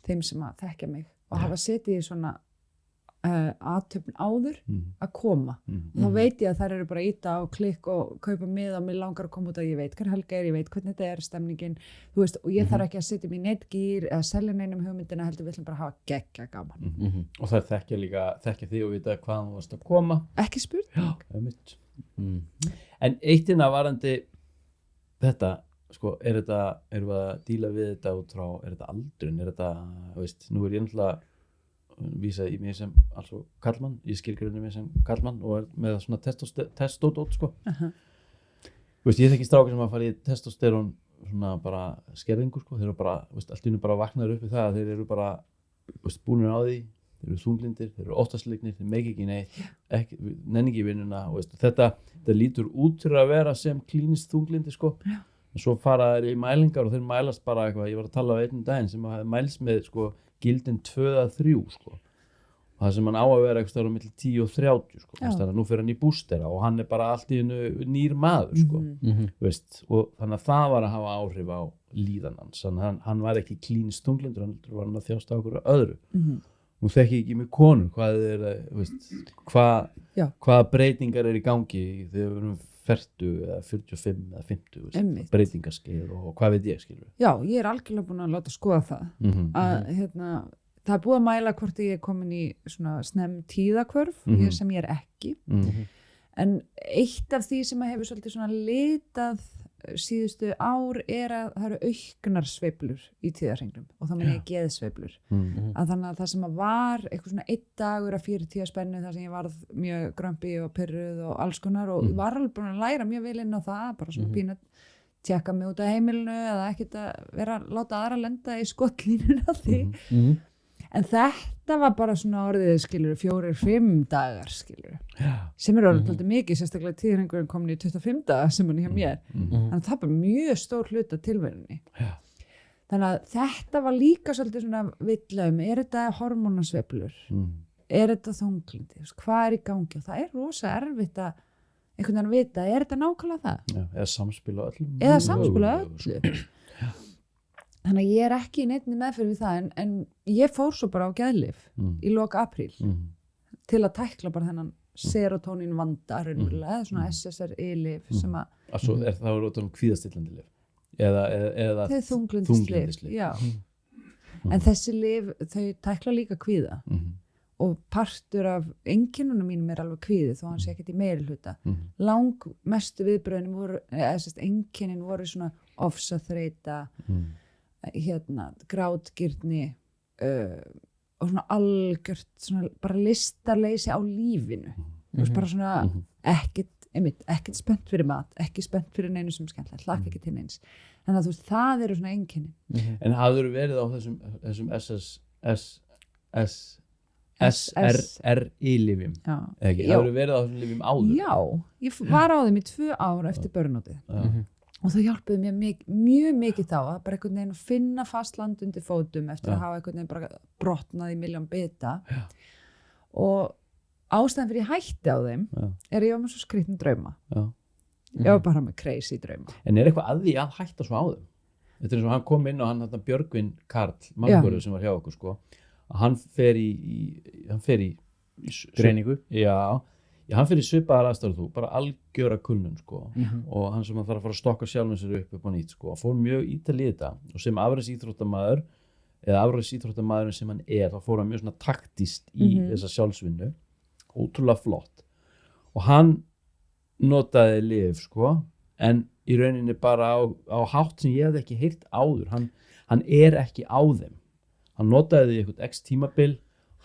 þeim sem að þekkja mig og hafa setið í svona aðtöfn áður að koma og þá veit ég að þær eru bara að íta og klikk og kaupa með og mér langar að koma út að ég veit hver helga ég veit hvernig þetta stemningin þú veist og ég þarf ekki að setja mér neitt gýr eða selja neinum hugmyndina heldur við ætlum bara að hafa geggja gaman og þær þekkja þig og vita hvaðan þú varst að koma ekki spurt en eittina varandi þetta sko erum við að díla við þetta út frá þetta aldrun þetta veist nú ég náttúrulega vísa í mig sem altså karlmann, ég skilgrunni mig sem karlmann og með svona testódót sko veist, ég þekki strákar sem að fara í testosterón svona bara skerðingu sko þeir eru bara, veist, allt í einu bara vaknaður upp í það þeir eru bara, veist, búnir á því þeir eru þunglindir, þeir eru óttasleiknir þeir meik ekki neitt, nenni ekki vinnuna og veist, þetta lítur út fyrir að vera sem klínist þunglindi sko en svo fara þeir í mælingar og þeir mælast bara eitthvað, ég var að tala á einn daginn sem að mælst með sko gildin 2-3 sko og það sem hann á að vera eitthvað á milli 10 og 30 sko þannig að nú fyrir hann í boostera og hann bara allt í einu nýr maður sko veist, og þannig að það var að hafa áhrif á líðan hans þannig að hann var ekki klínist þunglindur hann var hann að þjást á okkur öðru nú þekki ég ekki með konur hvaða breytingar í gangi þegar við erum 40 eða 45 eða 50 breytingaskeið og hvað veit ég skilur Já, ég algjörlega búin að láta skoða það að það búið að mæla hvort ég komin í svona snemm tíðakvörf sem ég ekki en eitt af því sem hefur svolítið svona litað síðustu ár að það eru auknar sveiflur í tíðarhringnum og þá meina ég geðsveiflur að þannig að það sem var eitthvað svona 1 dagur af 40 spennu þar sem ég varð mjög grömpi og pirruð og alls konar og ég var alveg búin að læra mjög vel inn á það bara svona pínu tjekka mig út af heimilinu eða ekkert að vera að láta aðra lenda í skotlínuna því en þetta var bara svona orðið skilur 4-5 dagar skilur sem orðið mikið sérstaklega tíðarhringurinn komin í 25 dagar sem hann hjá mér þannig að það var mjög stór hlut af tilverunni þannig að þetta var líka svolítið svona villaum þetta hormónasveiflur þetta þunglindi, hvað í gangi og það rosa erfitt að einhvern veginn vita, þetta nákvæmlega það? Eða samspil á öllu Þannig að ég ekki í neinni meðferð við það en ég fór svo bara á geðlyf í lok apríl til að tækla bara þennan serotonín vanda raunverulega, svona SSRI-lyf sem að það voru út kvíðastillandi lyf eða þunglindislyf já en þessi lyf, þau tækla líka kvíða og partur af einkennunum mínum alveg kvíði þó hann sé ekkert í meirihluta langmestu viðbröðin voru einkennin voru svona ofsaþreyta grátgirni og svona algjört svona bara listarleysi á lífinu bara svona ekkert spennt fyrir mat, ekki spennt fyrir neinu sem skemmtilegt, hlakka ekki til neins þannig að það eru svona einkennin En hafðirðu verið á þessum SSRI-lyfjum? Hafðirðu verið á þessum lyfjum áður? Já, ég var á þeim í 2 ár eftir börnótið og það hjálpuði mér mjög mikið þá að bara einhvern veginn að finna fast land undir fótum eftir að hafa einhvern veginn bara brotnað í milljón bita og ástæðan fyrir ég hætti á þeim er ég var með svo skrýtna drauma ég var bara með crazy drauma En er eitthvað að því að hætta svo á þeim? Þetta er eins og hann kom inn og hann Björgvin Karl Mangurður sem var hjá okkur sko að hann fer í greiningu hann fer í svipaðar aðstæður þú bara algjöra kunnun sko og hann sem að þarf að fara að stokka sjálfum sér upp á nýtt sko fór mjög ítalið í þetta og sem afræðsíþróttamaður eða afræðsíþróttamaðurinn sem hann þá fór hann mjög svona taktist í þessa sjálfsvinnu ótrúlega flott og hann notaði lyf sko en í rauninni bara á hátt sem ég hefði ekki heyrt áður hann ekki á þeim hann notaði því eitthvað x tímabil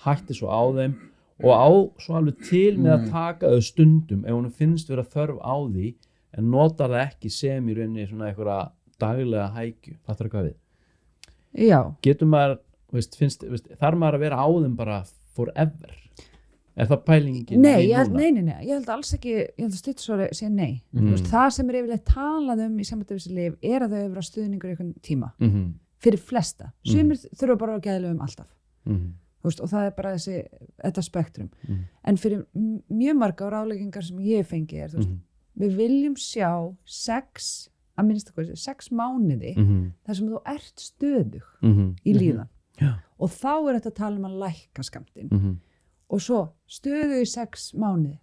hætti svo á þeim og á svo alveg til með að taka þau stundum ef hún finnst vera þörf á því en notar það ekki sem í rauninni svona einhverja daglega hækju fattar hvað við? Já Getur maður, þarf maður að vera á þeim bara forever? Er það pælingin? Nei, ég held alls ekki, ég held að stuttsvari sé nei. Það sem yfirleitt talað í sambandi við þessi lyf að þau hefur stuðningur í einhvern tíma. Fyrir flesta. Sumir þurfa bara að geðlyfum alltaf. Og það er bara þetta spektrum. En fyrir mjög marga ráðleggingar sem ég fengi við viljum sjá 6 mánuði þar sem þú ert stöðug í líðan. Og þá er þetta að tala að lækka skammtinn. Og svo stöðu í 6 mánuði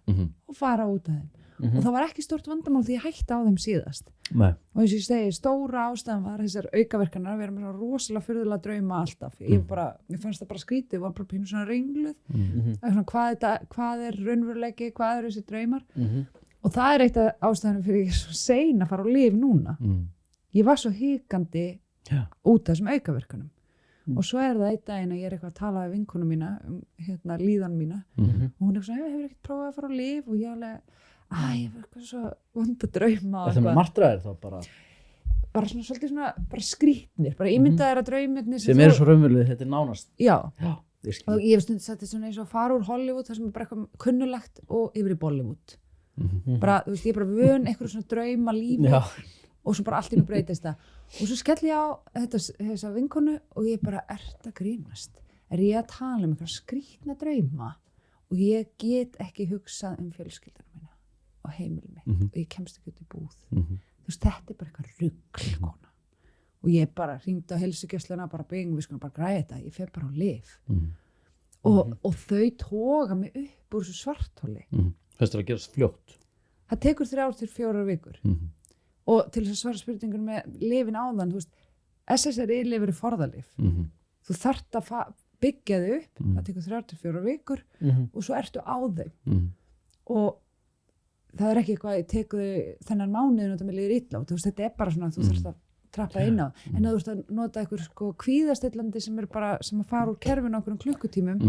og fara út af þeim og það var ekki stórt vandamál því ég hætti á þeim síðast og eins og ég segi, stóra ástæðan var þessar aukaverkanar að vera með svona rosalega furðulega drauma alltaf mér fannst það bara skrítið, ég var bara pínu svona ringluð hvað er raunveruleiki, hvað eru þessi draumar og það er eitt af ástæðanum fyrir ég svo sein að fara á lyf núna ég var svo hikandi út af þessum aukaverkanum og svo er það einn daginn að ég er eitthvað að tala við vinkonu mína líðan mína og hún er svona, hefur ekkert prófað að fara á lyf og ég ég var eitthvað svo vond að drauma Það með martraðir þá bara svona svolítið svona bara skrýtnir, bara ímyndaðir að draumirnir sem eru svo raunverulegir, þetta er nánast Já, og ég hef stundið sagt þetta svona eins og að fara úr Hollywood það sem er bara eitthvað kunnulegt og yfir í Bollywood bara, þú veist, ég er bara vön eitthvað svona drauma lífi og svo bara allt innu breytist það og svo skell ég á þessa vinkonu og ég bara, ert að grínast er ég að tala eitthvað skrýtna drauma og ég get ekki hugsað fjölskylduna mína og heimilið mitt og ég kemst ekki út í búð þú veist, þetta er bara eitthvað rugl kona og ég bara hringdi á heilsugæsluna bara við skulum bara græða þetta ég fer bara á lyf og þau toga mig upp úr þessu svartholi Fyrst að gerast fljótt það tekur 3 til 4 vikur og til þess að svara spurningunum með lyfin áðan, þú veist, SSRI-lyf eru forðalyf. Þú þarft að byggja þau upp, það tekur 3 til 4 vikur og svo ertu á þeim. Og það er ekki eitthvað, ég teku þau þennan mánuðin og það með líður illa og þetta er bara svona, þú þarft að trappa inn á. En þú veist að nota eitthvað kvíðastillandi sem að fara úr kerfinu á einhverjum klukkutímum,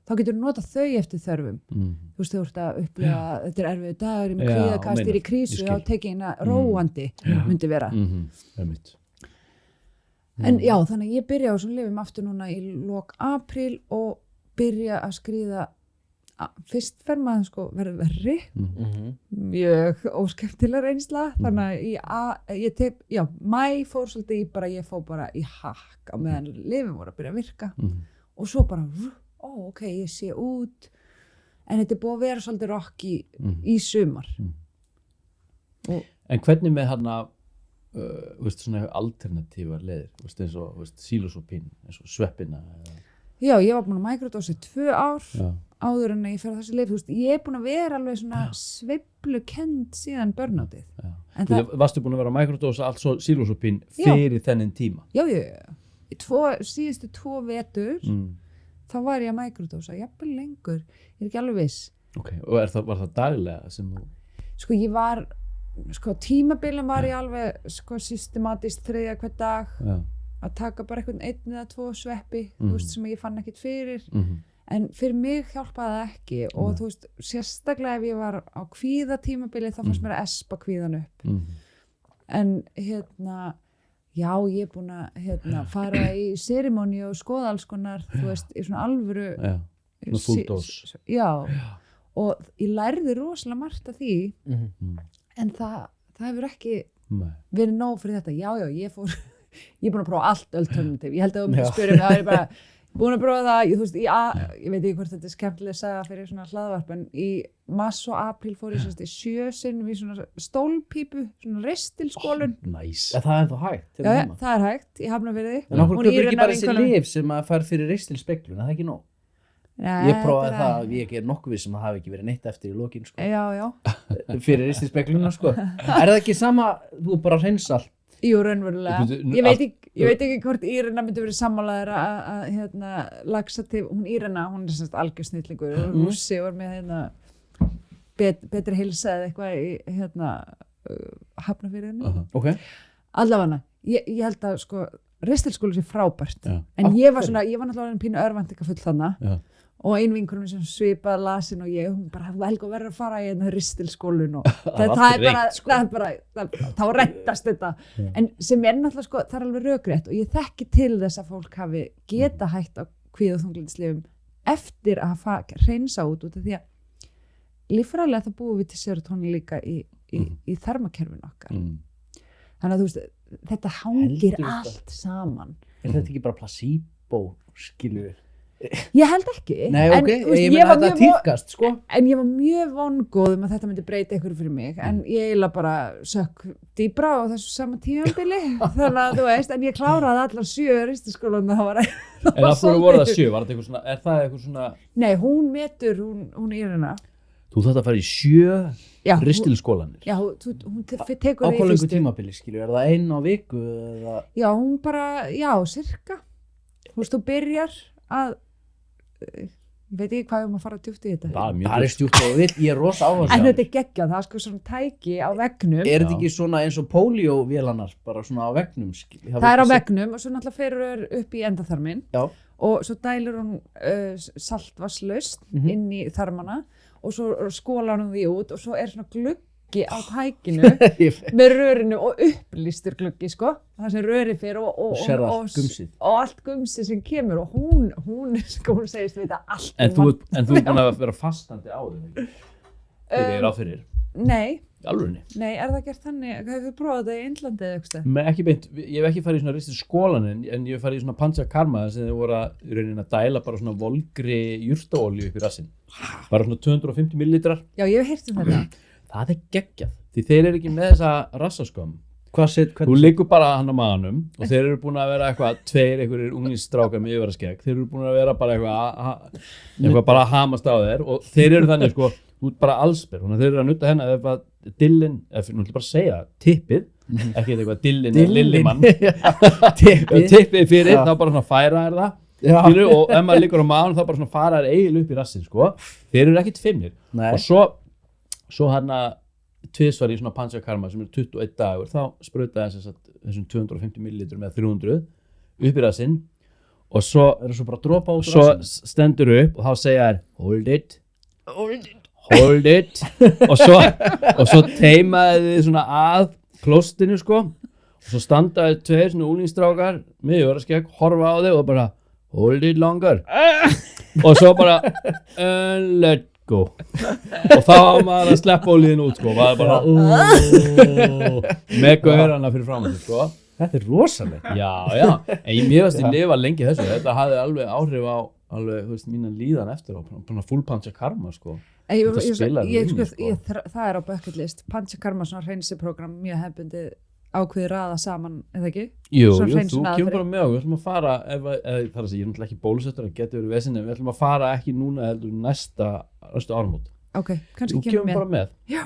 þá getur þú nota þau eftir þörfum. Þú veist, þú ert að upplifa, þetta er erfiður dagur, með kvíðakastir í krísu, þá tekið eina róandi, myndi vera. En já, þannig að ég byrja á þessum lyfjum aftur núna í lok apríl og byrja að skríða fyrst fer maður verður verri mjög óskemmtilega reynsla þannig að ég mæ fór svolítið ég fór bara í hakk á meðan lyfin voru að byrja að virka og svo bara, ok, ég sé út en þetta er búið að vera svolítið rock í sumar En hvernig með svona alternatívar leiðir eins og sílósópín eins og sveppina Já, ég var búin að microdósa 2 ár áður en ég fer á þessi lyf, ég er búin að vera alveg svona sveiflukend síðan burnoutið. Varstu búin að vera að microdósa allt svo sílósópín fyrir þennan tíma? Já, síðustu 2 vetur þá var ég að microdósa, jafnvel lengur, ég er ekki alveg viss. Ok, og var það daglega sem þú... Sko ég var, tímabilin var ég alveg systematískt 3 hver dag að taka bara einhvern 1 eða 2 sveppi, þú veist, sem ég fann ekkert fyrir. En fyrir mig hjálpaði það ekki og þú veist, sérstaklega ef ég var á kvíðatímabili þá fannst mér að espa kvíðan upp. En já, ég er búin að fara í serimóni og skoða alls konar, þú veist, í svona alvöru... Svona full dose. Já, og ég lærði rosalega margt af því, en það hefur ekki verið nóg fyrir þetta. Já, ég er búin að prófa allt alternativ. Ég held að þú myndir spyrja mig, það er bara búin að prófa það, þú veist, ég veit ekki hvort þetta er skemmtileg að segja fyrir svona hlaðvarp, en í mars og apríl fór ég 7 sinnum í svona stólpípu, svona ristilskólun. Nice. Það er ennþá hægt. Já, það er hægt, ég Hafnarfirði. En okkur köpur ekki bara þessi lyf sem að fara fyrir ristilspeglun, það er ekki nóg. Ég prófaði það, ég er nokkuð viss sem það hafi ekki verið neitt eftir í lokin, sko. Já. Fyrir ristilspegluna, sko. Er það ekki sama, þú bara hreins allt? Jú, raunverulega. Ég veit ekki hvort Írena myndi verið sammálaður að laxativ, hún Írena, hún er semst algjör snillingur og Rússi var með betri heilsa eða eitthvað í Hafnarfirðinu. Ok. Allavega, ég held að sko ristilskóli sé frábært. En ég var náttúrulega pínu örvæntingafull þarna. Og ein vinkonum sem svipað lasin og ég, hún bara, Helga verður að fara í ristilskólun og það er bara, þá reddast þetta. En sem er náttúrulega sko, það er alveg rökrétt og ég þekki til þess að fólk hafi geta hætt á kvíða- og þunglyndislyfjum eftir að hreinsa út af því að líffræðilega það búum við til serotónín líka í þarmakerfinu okkar. Þannig að þú veist, þetta hangir allt saman. Er þetta ekki bara placebo, skilur við? Ég held ekki. Nei, ok, ég meina þetta tíðkast, sko. En ég var mjög vongóð að þetta myndi breyta ykkur fyrir mig, en ég eiginlega bara sökk dýbra á þessu sama tímabili, þannig að þú veist, en ég kláraði allar 7 ristilskólan, það var En af hverju voru það 7? Var þetta eitthvað svona, er það eitthvað svona... Nei, hún metur, hún Írena. Þú þarft að fara í 7 ristilskólanir. Já, hún tekur það í fyrstu. Á hvað löngu tímabili, skilur, er það 1 á viku eða? Já, hún bara, sirka. Þú veist, þú byrjar að ég veit ekki hvað að fara djúpt í þetta. Það er stjúpt og vill, ég er rosa áherslu. En þetta er geggjað, það er sko svona tæki á veggnum. Er þetta ekki svona eins og poliovélanar, bara svona á veggnum? Það er á veggnum og svo náttúrulega ferur upp í endaþarminn og svo dælir hún saltvatnslaust inn í þarmana og svo skólar hún því út og svo er svona gluggi á tækinu með rörinu og upplýstur gluggi, sko. Það sem röri fyrir og allt gumsið sem kemur og hún segist vita allt. En þú er búin að vera fastandi á þig, þegar ég er á fyrir? Nei. Alvörunni? Nei, er það gert þannig? Hefur þú prófað þetta í Indlandi eða eitthvað? Ekki beint, ég hef ekki farið í svona ristilskólanir, en ég hef farið í svona panchakarma sem þau voru að dæla bara svona volgri jurtaolíu upp í rassinn. Bara svona 250 millilitrar. Já, ég hef heyrt þetta. Það er geggjað, því þeir eru ekki með þessa rassaskömm. Þú liggur bara hann á maganum og þeir eru búin að vera einhverjir unglingsstrákar með yfirvaraskegg. Þeir eru búin að vera bara eitthvað bara að hamast á þér og þeir eru þannig, sko, þú ert bara allsber. Þeir eru að nutta hennar ef að dillin, nú ætlum bara að segja, tippið, ekki eitthvað dillin er lillimann, tippið fyrir, þá bara svona færa er það. Og ef maður liggur á maganum þá bara svona fara er eiginlega upp í rassinn, sko. Þeir eru ekkit feimnir. Og svo tvisvar í svona panchakarma sem er 21 dagur, þá sprautaði þessum 250 millilitrum eða 300 upp í rassinn og svo bara dropa út rassinn. Svo stendur upp og þá segja þær hold it og svo teimaði þið svona að klostinu, sko, og svo standaði 2 svona úlingstrákar með yfirvaraskegg, horfa á þig og bara hold it longer og svo bara let go og þá var maður að sleppa ólíðin út, sko, var bara með gaurana fyrir framan sig, sko. Þetta er rosalega. Já, en mér veist ég lifa lengi þessu, þetta hafði alveg áhrif á mína líðan eftir á full panchakarma, sko. Það er á bucket list, panchakarma, svona hreinsiprógram, mjög hefbundið ákveði raða saman, eða ekki? Jú, þú kemur bara með og við ætlum að fara, ég er náttúrulega ekki bólusettur, það getur verið vesinn, en við ætlum að fara ekki núna heldur næstu áramót. Ok, kannski kemur með. Þú kemur bara með. Já.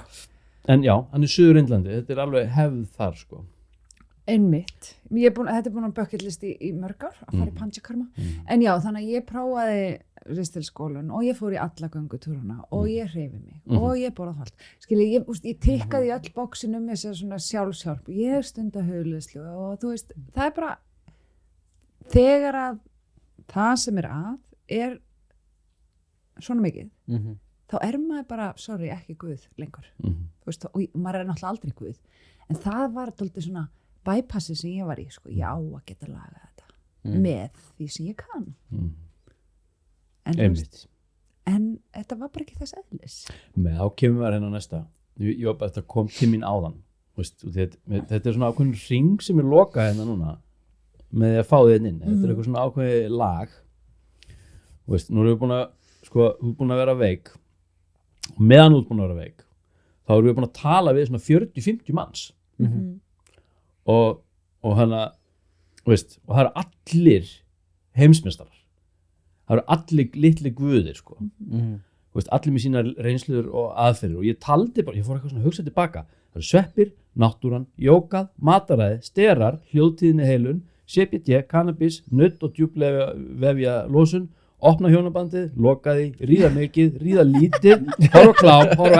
En já, hann er Suður-Indlandi, þetta er alveg hefð þar, sko. Einmitt. Þetta búin að bucket list í mörg ár að fara í Panchakarma. En já, þannig að ég prófaði ristilskólan og ég fór í alla göngutúrana og ég hreyfi mig og ég borða allt. Skilji, ég tikkaði í öll bóksin þess að svona sjálfshjálp. Ég stunda hugleiðslu og þú veist, það er bara þegar að það sem er svona mikið, þá maður bara, sorry, ekki Guð lengur. Þú veist, og maður náttúrulega aldrei Guð. En það var dálítið svona bypassi sem ég var í, sko, ég á að geta lagað þetta með því sem ég kann. En þetta var bara ekki þess eðlis. Með ákemur var hérna næsta. Ég var bara þetta kom til mín áðan. Veist, þetta svona ákveðin ring sem lokað hérna núna með því að fá þið inn. Þetta eitthvað svona ákveðið lag. Veist, nú erum við búin að vera veik. Og meðan þú ert búin að vera veik, þá erum við búin að tala við svona 40-50 manns. Og hana, veist, og það eru allir heimsmeistarar. Það eru allir litli guðir, sko. Veist, allir með sínar reynsluður og aðferðir. Og ég taldi bara, ég fór eitthvað svona að hugsa tilbaka. Það eru sveppir, náttúran, jókað, mataræði, sterar, hljóðtíðni heilun, CBD, cannabis, nudd og djúpvefja losun, opna hjónabandið, lokaði, ríða mikið, ríða lítið, horfa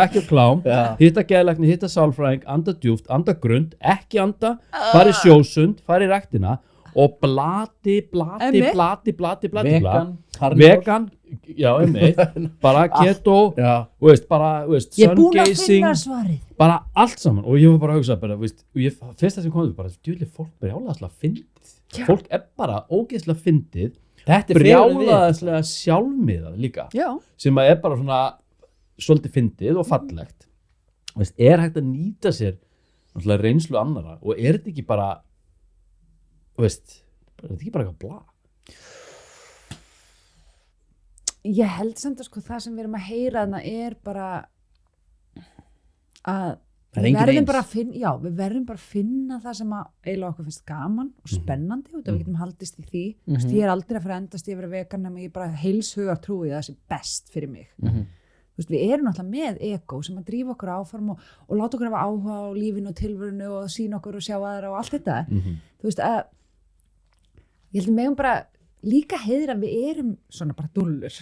ekki á klám, hitta geðlækni, hitta sálfræðing, anda djúpt, anda grund, ekki anda, fari sjósund, fari ræktina og blati, vegan, já, bara keto, veist, bara, veist, ég er búin að sun finna gazing, svarið. bara allt saman og ég var bara að hugsa, bara, veist, og ég fyrst það sem komið, bara, djúli fólk brjálaðslega fyndið, fólk bara ógeðslega fyndið, brjálaðslega sjálfmiðað líka, sem að bara svona svolítið fyndið og fallegt, veist, hægt að nýta sér reynslu annara og þetta ekki bara, veist, þetta ekki bara eitthvað blá. Ég held samt að sko það sem við erum að heyra þarna bara að við verðum bara að finna það sem að eiginlega okkur finnst gaman og spennandi og við getum haldist í því. Ég er aldrei að fara að endast í að vera vegan nema ég bara heilshugar trúi að það sé best fyrir mig. Veist, við erum náttúrulega með ego sem að drífa okkur áform og láta okkur hafa áhuga á lífinu og tilverinu og sína okkur og sjá aðra og allt þetta. Þú veist að ég held að megum bara líka heiðra að við erum svona bara dúllur,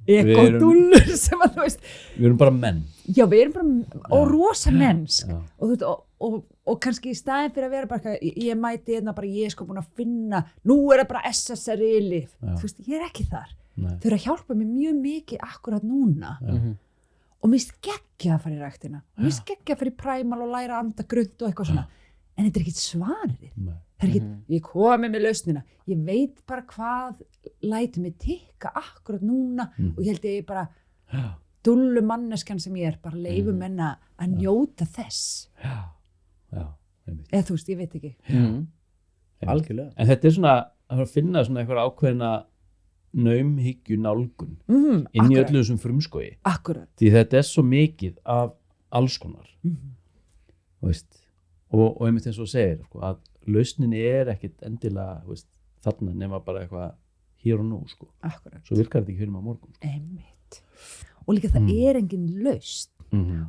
ego-dúllur sem að þú veist. Við erum bara menn. Já, við erum bara, og rosa mennsk. Og þú veist, og kannski í staðin fyrir að vera bara, ég mæti hérna bara, ég er sko búin að finna, nú það bara SSRI-lyf. Þú veist, ég er ekki þar. Þau eru að hjálpa mér mjög mikið akkurat núna. Og mér skeggja að fara í ræktina. Mér skeggja að fara í præmal og læra að anda grund og eitthvað svona. En þetta er ekkert svarið. Það er ekkert, ég komi með lausnina. Ég veit bara hvað lætur mig tikka akkurat núna og ég held ég bara dullu manneskjan sem ég bara leifum menna að njóta þess. Eða þú veist, ég veit ekki. Algjörlega. En þetta er svona að finna svona eitthvað ákveðina naumhyggju nálgun inn í öllu þessum frumskói. Akkurat. Því þetta er svo mikið af alls konar. Veist, og einmitt eins og segir sko, að lausnin er ekkit endilega veist, þarna nema bara eitthvað hér og nú sko. Akkurat. Svo virkar þetta ekki fyrir maður morgun. Einmitt. Og líka það er engin lausn.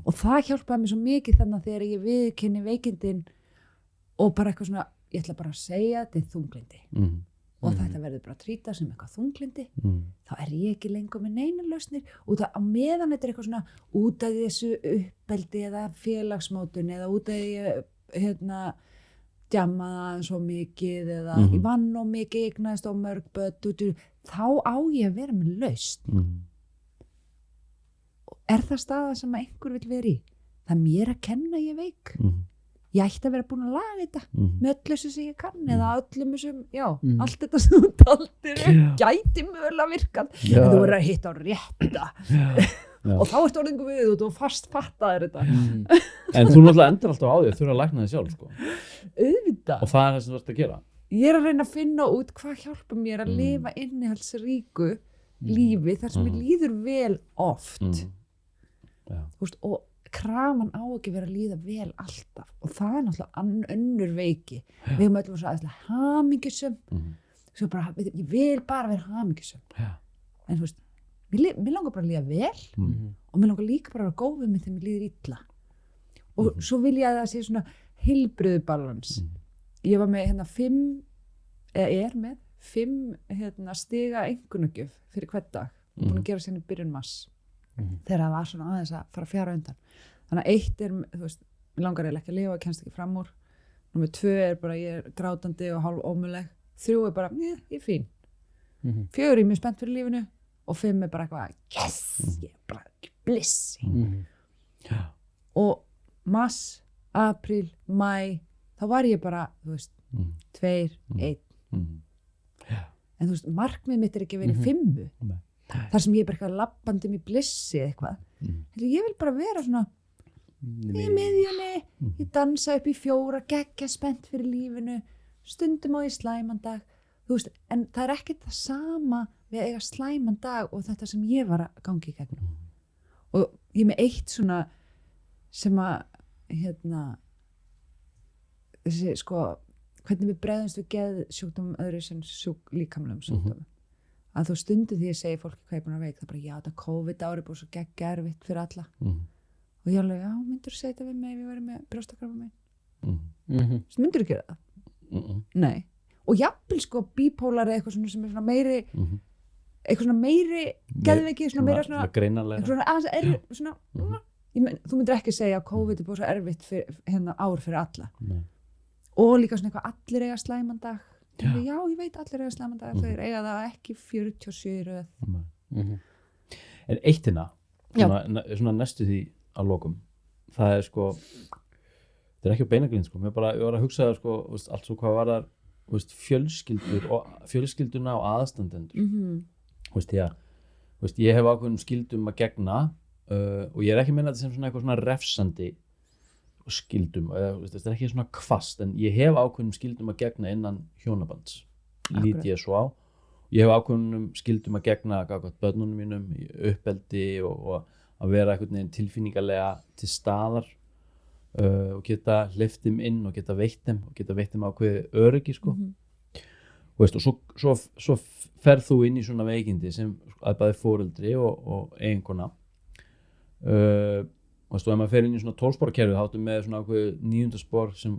Og það hjálpaði mér svo mikið þannig að þegar ég viðurkenni veikindin og bara eitthvað svona, ég ætla bara að segja þetta er þunglindi. Og þetta verður bara að trýta sem eitthvað þunglindi, þá er ég ekki lengur með neina lausnir og það á meðan þetta er eitthvað svona út af þessu uppeldi eða félagsmótun eða út af því djammaða svo mikið eða ég vann og mikið eignaðist og mörg börn, þá á ég að vera með lausn. Er það staða sem einhver vill vera í? Það er mér að kenna ég veik. Ég ætti að vera búin að laga þetta með öllu þessu sem ég kann eða öllum þessum, allt þetta sem þú taldir gæti mögulega virkað en þú verður að hitta á rétta og þá ertu orðingu við og þú fast fattaðir þetta. En þú náttúrulega endur alltaf á því að þurfa að lækna þig sjálf sko. Auðvitað. Og það er það sem þú ert að gera. Ég er að reyna að finna út hvað hjálpa mér að lifa innihaldsríku lífi þar sem mér líður vel oft. Þú veist, og krafan á ekki vera að líða vel alltaf og það er náttúrulega önnur veiki. Við höfum öllum svo aðeinslega hamingjusum svo bara, ég vil bara vera hamingjusum en þú veist, mér langar bara að líða vel og mér langar líka bara að vera góð við mig þegar mér líður illa og svo vil ég að það sé svona heilbrigður balans ég var með 5 stiga einkunnagjöf fyrir hvern dag, búin að gera sinni byrjun mars þegar það var svona aðeins að fara að fjara undan, þannig að 1 þú veist, mér langar eiginlega ekki að lifa, kemst ekki fram úr, númer 2 bara ég grátandi og hálf ómöguleg, 3 bara, ég er fín, 4 ég mjög spennt fyrir lífinu og 5 bara eitthvað, yes, ég er bara bliss og mars, apríl, mæ, þá var ég bara, þú veist, 2, 1 en þú veist, markmið mitt ekki að vera í 5 þar sem ég er bara eitthvað labbandi í blissi eitthvað, ég vil bara vera svona í miðjunni, ég dansa upp í 4, geggja spennt fyrir lífinu, stundum á ég slæman dag, þú veist, en það er ekkert það sama við að eiga slæman dag og þetta sem ég var að gangi í gegnum og ég er með 1 svona sem að þessi sko hvernig við bregðumst við geðsjúkdómum öðru sem líkamlegum sjúkdómum að þú stundir því að segja fólki hvað ég er búin að veik, það bara já, þetta COVID-ári búið svo geggja erfitt fyrir alla og ég alveg, já, myndur þú segja þetta við mig ef ég væri með brjóstakrabbamein myndur þú gera það? Nei, og jafnvel sko bípólar eða eitthvað svona sem er svona meiri eitthvað svona meiri geðveiki, svona meira svona greinalega svona, þú myndir ekki segja að COVID er búið svo erfitt fyrir, ár fyrir alla og líka svona eitthvað allir eiga slæman dag já, ég veit allir eiga slæman dag þeir eiga það ekki 47 röð en 1 svona næstu því að lokum það er sko þetta er ekki á beinagrind sko, ég var að hugsa það sko, allt svo hvað var það fjölskylduna og aðstandendur ég hef ákveðnum skyldum að gegna og ég er ekki að meina þetta sem svona eitthvað svona refsandi skyldum, þetta er ekki svona hvasst en ég hef ákveðnum skyldum að gegna innan hjónabands, lít ég svo á ég hef ákveðnum skyldum að gegna gagnvart börnunum mínum í uppeldi og að vera einhvern veginn tilfinningalega til staðar og geta hleypt þeim inn og geta veitt þeim ákveðið öryggi sko og svo ferð þú inn í svona veikindi sem að bæði foreldri og eiginkona og ef maður fer inn í svona 12-spora-kerfið þá áttum með svona ákveð 9. spor sem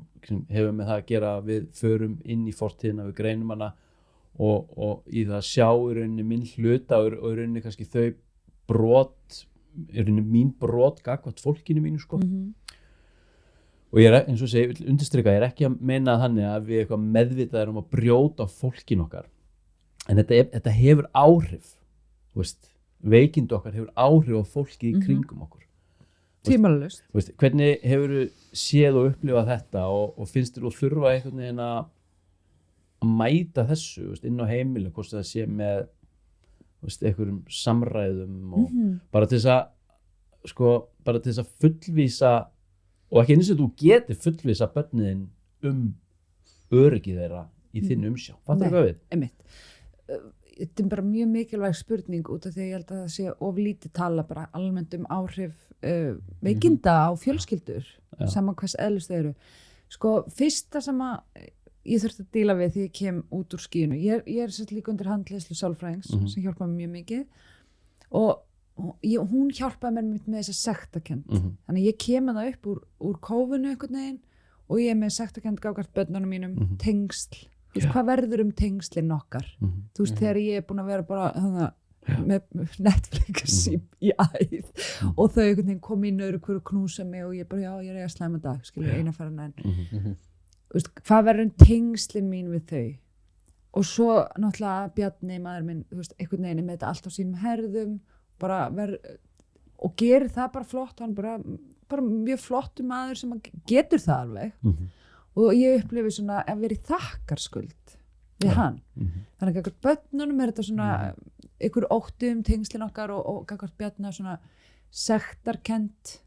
hefur með það að gera við förum inn í fortíðina, við greinum hana og í það að sjá í rauninni minn hluta og í rauninni kannski þau brot í rauninni mín brot gagnvart fólkinu mínu sko og ég er eins og segi, undirstrika, ég er ekki að meina þannig að við eitthvað meðvitað erum að brjóta á fólkinu okkar en þetta hefur áhrif veikindu okkar hefur áhrif á fólki í kringum okkur tímalust hvernig hefur þú séð og upplifað þetta og finnst þér þú þurfa einhvern veginn að mæta þessu inn á heimilinu, hvort það sé með einhverjum samræðum og bara til þess að fullvísa og ekki eins og þú getur fullvísa börnin öryggi þeirra í þinn umsjá, fattar þú hvað við? Einmitt. Þetta er bara mjög mikilvæg spurning út af því að ég held að það sé of lítið tala bara almennt áhrif veikinda á fjölskyldur saman hvers eðlust þau eru sko fyrsta sem að ég þurfti að díla við því ég kem út úr skínu ég er sett líka undir handleiðslu sálfræðings sem hjálpaði mér mjög mikið og hún hjálpaði mér með þessa sektarkennd þannig ég kem að það upp úr kófinu einhvern veginn og ég er með sektarkennd gagnvart börnunum mínum tengsl, þú veist hvað verður tengslin okkar þú veist þegar ég er búin að vera bara með Netflix í æð og þau einhvern veginn kom inn öðru hverju knúsa mig og ég bara já ég er að slæma dag skilur eina ferðan enn hvað verður tengslin mín við þau og svo náttúrulega Bjarni maður minn þú veist einhvern veginn með þetta allt á sínum herðum bara og gerir það bara flott hann bara mjög flottur maður sem getur það alveg og ég upplifi svona að vera í þakkarskuld við hann þannig að gagnvart börnunum er þetta svona ykkur ótti tengslin okkar og gagnvart Bjarni svona sektarkennd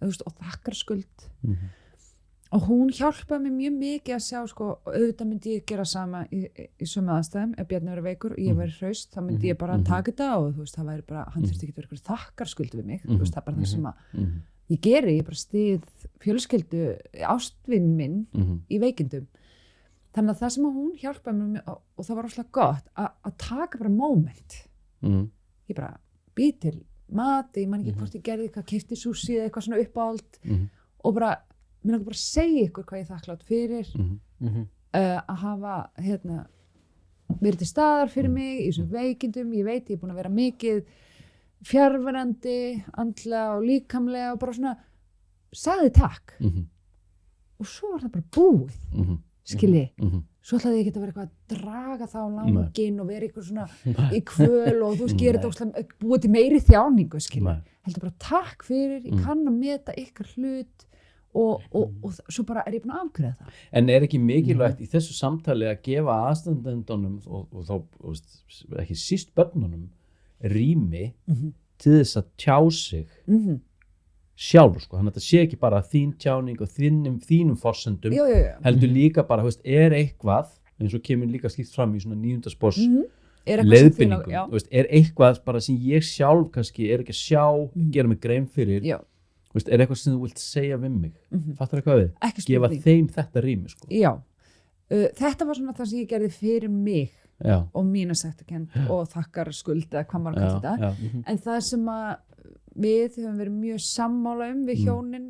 og þakkarskuld og hún hjálpaði mér mjög mikið að sjá sko, auðvitað myndi ég gera sama í sömu aðstæðum ef Bjarni verið veikur og ég verið hraust þá myndi ég bara taka þetta og þú veist það væri bara hann þurfti ekki verið þakkarskuld við mig þú veist það er bara það sem að ég geri ég bara styð fjölskyldu ástvinn minn í veikindum þannig að það sem að hún hjálpaði mér og það var óslega gott að taka bara moment ég bara bý til mat ég man ekki hvort ég gerði eitthvað keypti sushi eða eitthvað svona uppáhald og bara mér langar bara að segja ykkur hvað ég er þakklátt fyrir að hafa verið til staðar fyrir mig í þessum veikindum. Ég veit, ég er búin að vera mikið fjarverandi, andlega og líkamlega og bara svona sagði takk og svo var það bara búið skilji, svo ætlaði ég ekki að vera eitthvað að draga þá langinn og vera eitthvað svona í kvöl og þú veist, gera þetta búið til meiri þjáningu skilji, heldur bara takk fyrir, ég kann að meta ykkar hlut og svo bara er ég búin að afgreiða það. En er ekki mikilvægt í þessu samtali að gefa aðstandendunum og þá ekki síst börnunum rými til þess að tjá sig sjálfur sko, þannig að þetta sé ekki bara þín tjáning og þínum forsendum, heldur líka bara, veist, er eitthvað, eins og kemur líka skýrt fram í svona 9. spors leiðbeiningum, er eitthvað bara sem ég sjálf kannski er ekki að sjá, gera mig grein fyrir, veist, er eitthvað sem þú vilt segja við mig, fattar eitthvað við? Gefa þeim þetta rými sko. Já, þetta var svona það sem ég gerði fyrir mig og mína sektarkennd og þakkar skuld eða hvað maður kallar þetta, en það sem að við höfum verið mjög sammála við hjónin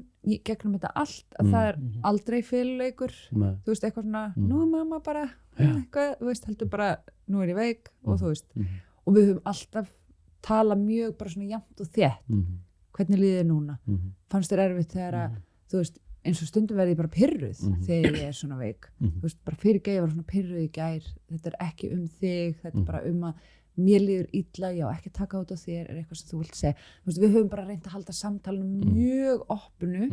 gegnum þetta allt, að það er aldrei fyrirleikur, þú veist, eitthvað svona nú er mamma bara, eitthvað, þú veist, heldur bara, nú er ég veik og þú veist, og við höfum alltaf talað mjög bara svona jafnt og þétt, hvernig líður þér núna, fannst þér erfitt þegar að, þú veist, eins og stundum verði ég bara pirruð þegar ég er svona veik, þú veist, bara fyrirgeið var svona pirruð í gær, þetta er ekki þig, þetta er bara að mér líður illa, já, ekki taka út á þér, er eitthvað sem þú vilt segja. Þú veist, við höfum bara reynt að halda samtalinu mjög opnu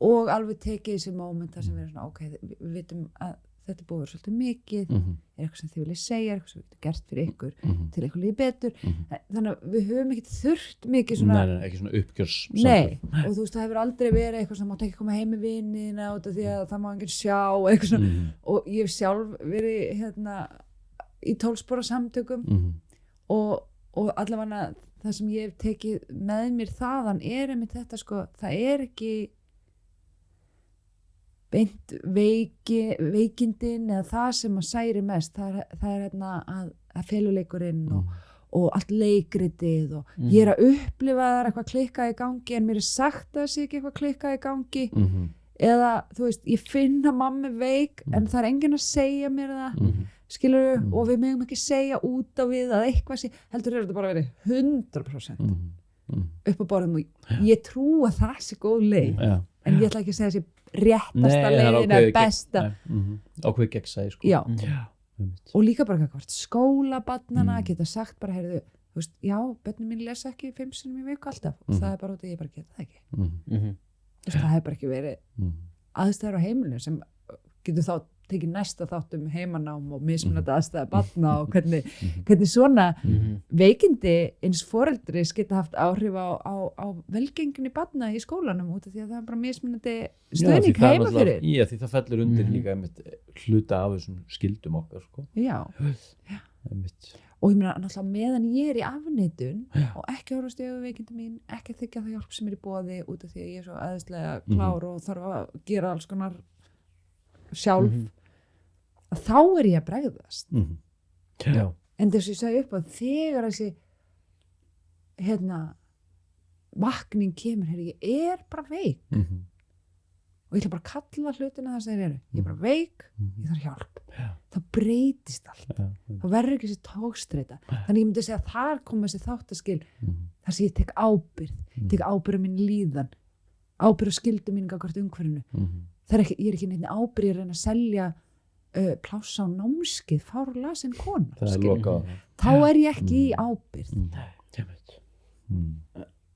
og alveg tekið þessi mómenta sem við erum svona, ok, við vitum að þetta er búið að vera svolítið mikið, er eitthvað sem þið viljið segja, eitthvað sem við getum gert fyrir ykkur til eitthvað líður betur. Þannig að við höfum ekki þurft mikið svona... Nei, ekki svona uppgjörs. Nei, og þú veist, það hefur aldrei verið eitthvað sem mátt ekki koma heim með vinina út af því að það má enginn sjá, eitthvað svona. Og ég hef sjálf verið í 12 spora samtökum og allavega það sem ég hef tekið með mér þaðan er einmitt þetta sko, það er ekki beint veikindin eða það sem að særi mest, það er að feluleikurinn og allt leikritið og ég er að upplifa það er eitthvað klikkað í gangi en mér er sagt að það sé ekki eitthvað klikkað í gangi eða þú veist, ég finn að mamma er veik en það er enginn að segja mér það skilur og við megum ekki segja út á við að eitthvað sé, heldur þetta bara verið 100% upp á borðum og ég trú að það sé góð leið en ég ætla ekki að segja þessi réttasta leiðin er besta ákveð gegnsæði sko. Já. Og líka bara hvert skólabarnana geta sagt bara, heyrðu, þú veist, já, börnin mín lesa ekki 5 sinnum í viku alltaf og það er bara út að ég bara geta það ekki þú veist, það hefur bara ekki verið aðstæður á heimilinu sem getur þá tekið næsta þátt heimanám og mismunandi aðstæða barna og hvernig svona veikindi eins foreldris geta haft áhrif á velgengni barna í skólanum út af því að það er bara mismunandi stuðning heima fyrir. Já, því það fellur undir líka hluta af þessum skildum okkar sko. Já. Og ég meina náttúrulega meðan ég er í afneitun og ekki horfast í augu veikindi mín, ekki þykja það hjálp sem er í boði út af því að ég er svo æðislega klár og þarf að gera alls konar sjálf að þá er ég að bregðast en þess að ég sagði upp að þegar þessi vakning kemur, ég er bara veik og ég ætla bara að kalla hlutina það sem þeir eru, ég er bara veik ég þarf hjálp, það breytist allt þá verður ekki þessi tókstreita þannig ég myndi segja að þar koma þessi þáttaskil þar sem ég tek ábyrgð minn líðan ábyrgð skildu mín gagnvart umhverfinu ég er ekki neitt ábyrgð að reyna að selja plássa á námskeið fárlasin kona þá er ég ekki í ábyrgð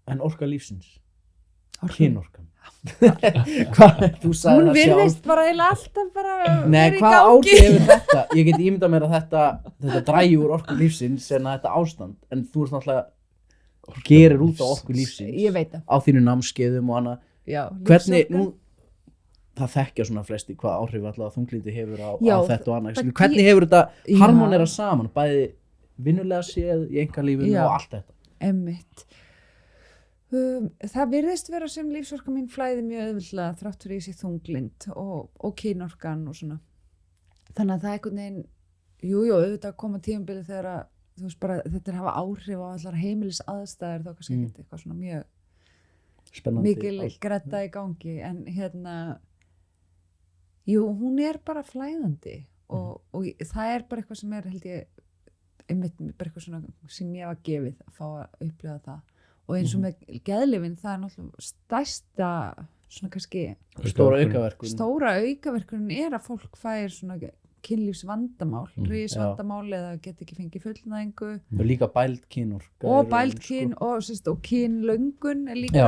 En orka lífsins kynorkan hún virðist bara eiginlega alltaf bara nei, hvað áhrif hefur þetta ég get ímyndað mér að þetta drægi úr orku lífsins en þetta ástand en þú ert náttúrulega gerir út á orku lífsins á þínu námskeiðum og annað hvernig nú það þekkja svona flesti hvað áhrif alltaf þunglindi hefur á þetta og annað. Hvernig hefur þetta harmonera saman, bæði vinnulega séð í einkalífinu og allt þetta? Einmitt. Það virðist vera sem lífsorka mín flæði mjög auðveldlega þrátt fyrir þessi þunglind og kynorkan og svona. Þannig að það er einhvern veginn, auðvitað koma tímabili þegar að þú veist bara þetta hafa áhrif á allar heimilis aðstæður þá kannski eitthvað svona mjög spennandi mikil gretta í gangi en Jú, hún er bara flæðandi og það er bara eitthvað sem held ég einmitt bara eitthvað svona sem ég var gefið að fá að upplifa það og eins og með geðlyfin það náttúrulega stærsta svona kannski Stóra aukaverkun aukaverkunin að fólk fær svona kynlífsvandamál, risvandamál eða get ekki fengið fullnæðingu og líka bældkyn og bældkyn og kynlöngun líka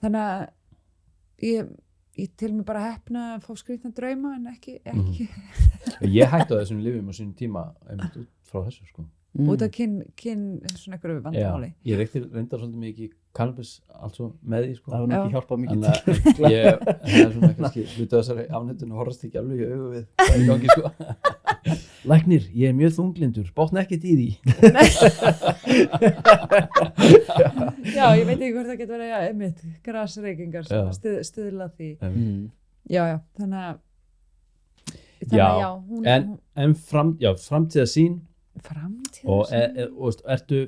þannig að ég til mig bara heppna að fá skrýtna drauma en ekki Ég hætti á þessum lyfjum á sínum tíma einmitt út frá þessu sko út af kyn svona einhverju vandamáli Ég reyndar svolítið mikið cannabis also með því sko Það hefur ekki hjálpað mikið það er svona kannski hluta þessari ánættun og horfast ekki alveg í augu við það í gangi sko Læknir, ég er mjög þunglindur, botna ekkert í því Já, ég veit ekki hvort það getur verið einmitt grasreykingar sem stuðla því Já, þannig að en framtíðarsýn og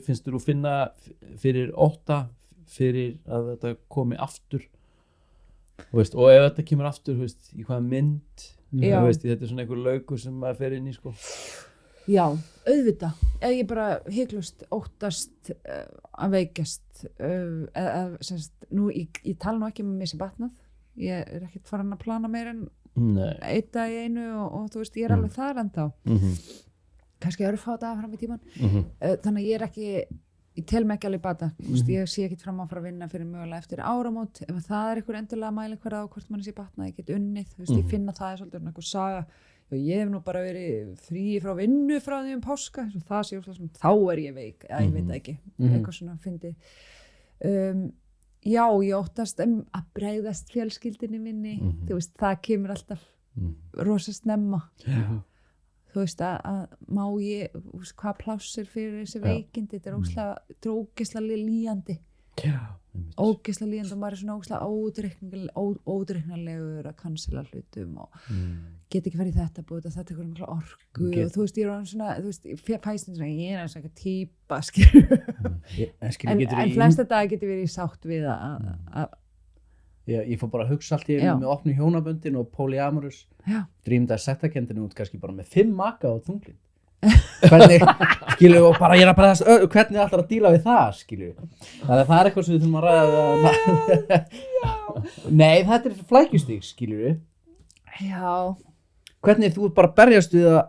finnst þú finna fyrir ótta fyrir að þetta komi aftur og ef þetta kemur aftur í hvaða mynd þetta er svona einhver laukur sem maður fer inn í sko Já, auðvitað ef ég bara hyglust óttast að veikjast ég tala nú ekki með mér sem batnað ég er ekkert farin að plana meir en einn dag í einu og þú veist ég er alveg þar ennþá kannski örfá daga fram í tíman þannig að ég er ekki ég tel mig ekki alveg bata ég sé ekkert fram að fara að vinna fyrir mögulega eftir áramót ef það er einhver endilega mælikvarða á hvort mann sé batnað, ég get unnið ég finna það er svolítið einhver saga ég hef nú bara verið frí frá vinnu frá því páska það sé þá er ég veik, ég veit ekki eitthvað svona fyndið já, ég óttast að bregðast fjölskyldinni minni þú veist, það kemur alltaf rosa snemma þú veist að má ég hvað plássir fyrir þessi veikindi þetta er ógeðslega líjandi ógeðslega líjandi og maður er svona ódreiknarlegur að cancela hlutum og get ekki farið í þetta búið þetta er eitthvað mikla orku og þú veist ég er svona þú veist fæstin svona ég er svona eitthvað típa en flesta dag getur verið í sátt við að ég fór bara að hugsa allt í einu með opnu hjónaböndin og polyamorous drýmd að setja kendinu út kannski bara með 5 maka og þunglind hvernig, skilju, og bara ég er að bara hvernig ætlar að díla við það, skilju þannig að það er eitthvað sem við þurfum að ræða nei, þetta er flækjustig, skilju já hvernig þú bara berjast við að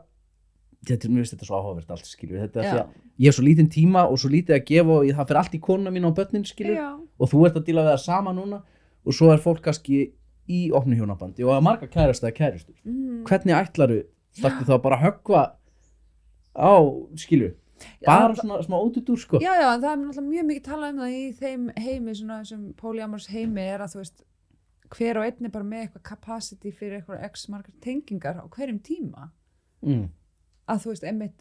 mér finnst þetta svo áhugavert allt, skilju þetta er því að ég hef svo lítinn tíma og svo lítið að gefa og það fyrir allt í konuna mína og börnin, skilju og þú ert að díla við það sama núna og svo er fólk kannski í opnu hjónabandi og að marga kærasta kæristur hvernig ætlaru þá bara að höggva á, skilju bara svona smá ótudur sko já, það er náttúrulega mjög mikið talað það í þeim heimi svona sem polyamorous heimi að þú veist hver og einn er bara með eitthvað capacity fyrir eitthvað x margar tengingar á hverjum tíma að þú veist einmitt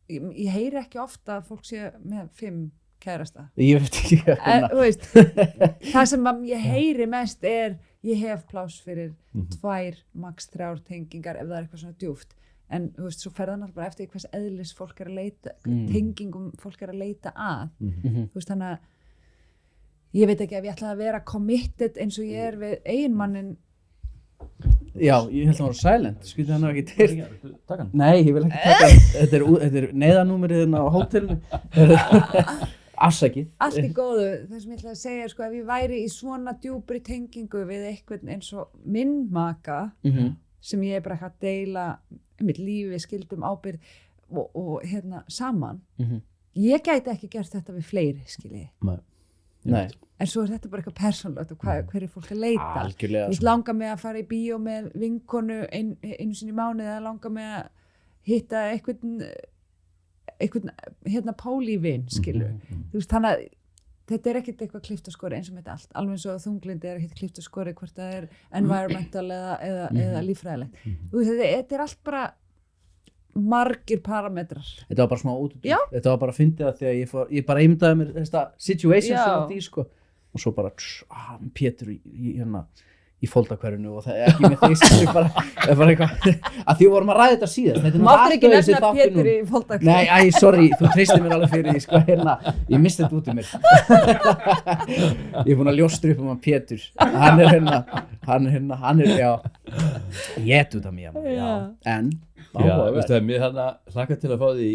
ég heyri ekki ofta að fólk sé með 5 kærasta ég veit ekki þú veist það sem ég heyri mest ég hef pláss fyrir 2 max 3 tengingar ef það er eitthvað svona djúpt en þú veist svo fer það náttúrulega bara eftir hvers eðlis fólk er að leita tengingum fólk er að leita að þú veist þannig að ég veit ekki ef ég ætla að vera committed eins og ég er við eiginmannin já, ég held að það var silent skilja hann ekki til nei, ég vil ekki taka þetta er neyðanúmerið á hótelinu afsakið allt í góðu, það sem ég ætla að segja sko, ef ég væri í svona djúpri tengingu við eitthvað eins og minn maka sem ég er bara ekki að deila mitt lífi, skildum ábyrgð og saman ég gæti ekki gert þetta við fleiri skilji nei en svo er þetta bara eitthvað persónulegt og hverju fólk að leita algjörlega ég langa mig að fara í bíó með vinkonu einu sinni í mánuði eða langa mig að hitta einhvern pólívin skilur þú veist þannig að þetta er ekkert eitthvað klippt og skorið eins og með allt alveg eins og þunglindi er ekkert klippt og skorið hvort það er environmental eða líffræðilegt þú veist þetta er allt bara margir parametrar þetta var bara smá útútur þetta var bara að fyndi það þegar ég bara ímyndaði mér þetta situation sem var því sko og svo bara Pétur í Foldahverfinu og það er ekki með því sem bara eitthvað að því vorum að ræða þetta síðast. Máttur ekki nefna Pétur í Foldahverfinu. Nei, sorry, þú treystir mér alveg fyrir því, sko, hérna, ég misti þetta út um mér. Ég er búin að ljóstra upp hann Pétur. Hann er, já, ég út af mér, já, en veistu það, mér hlakka til að fá því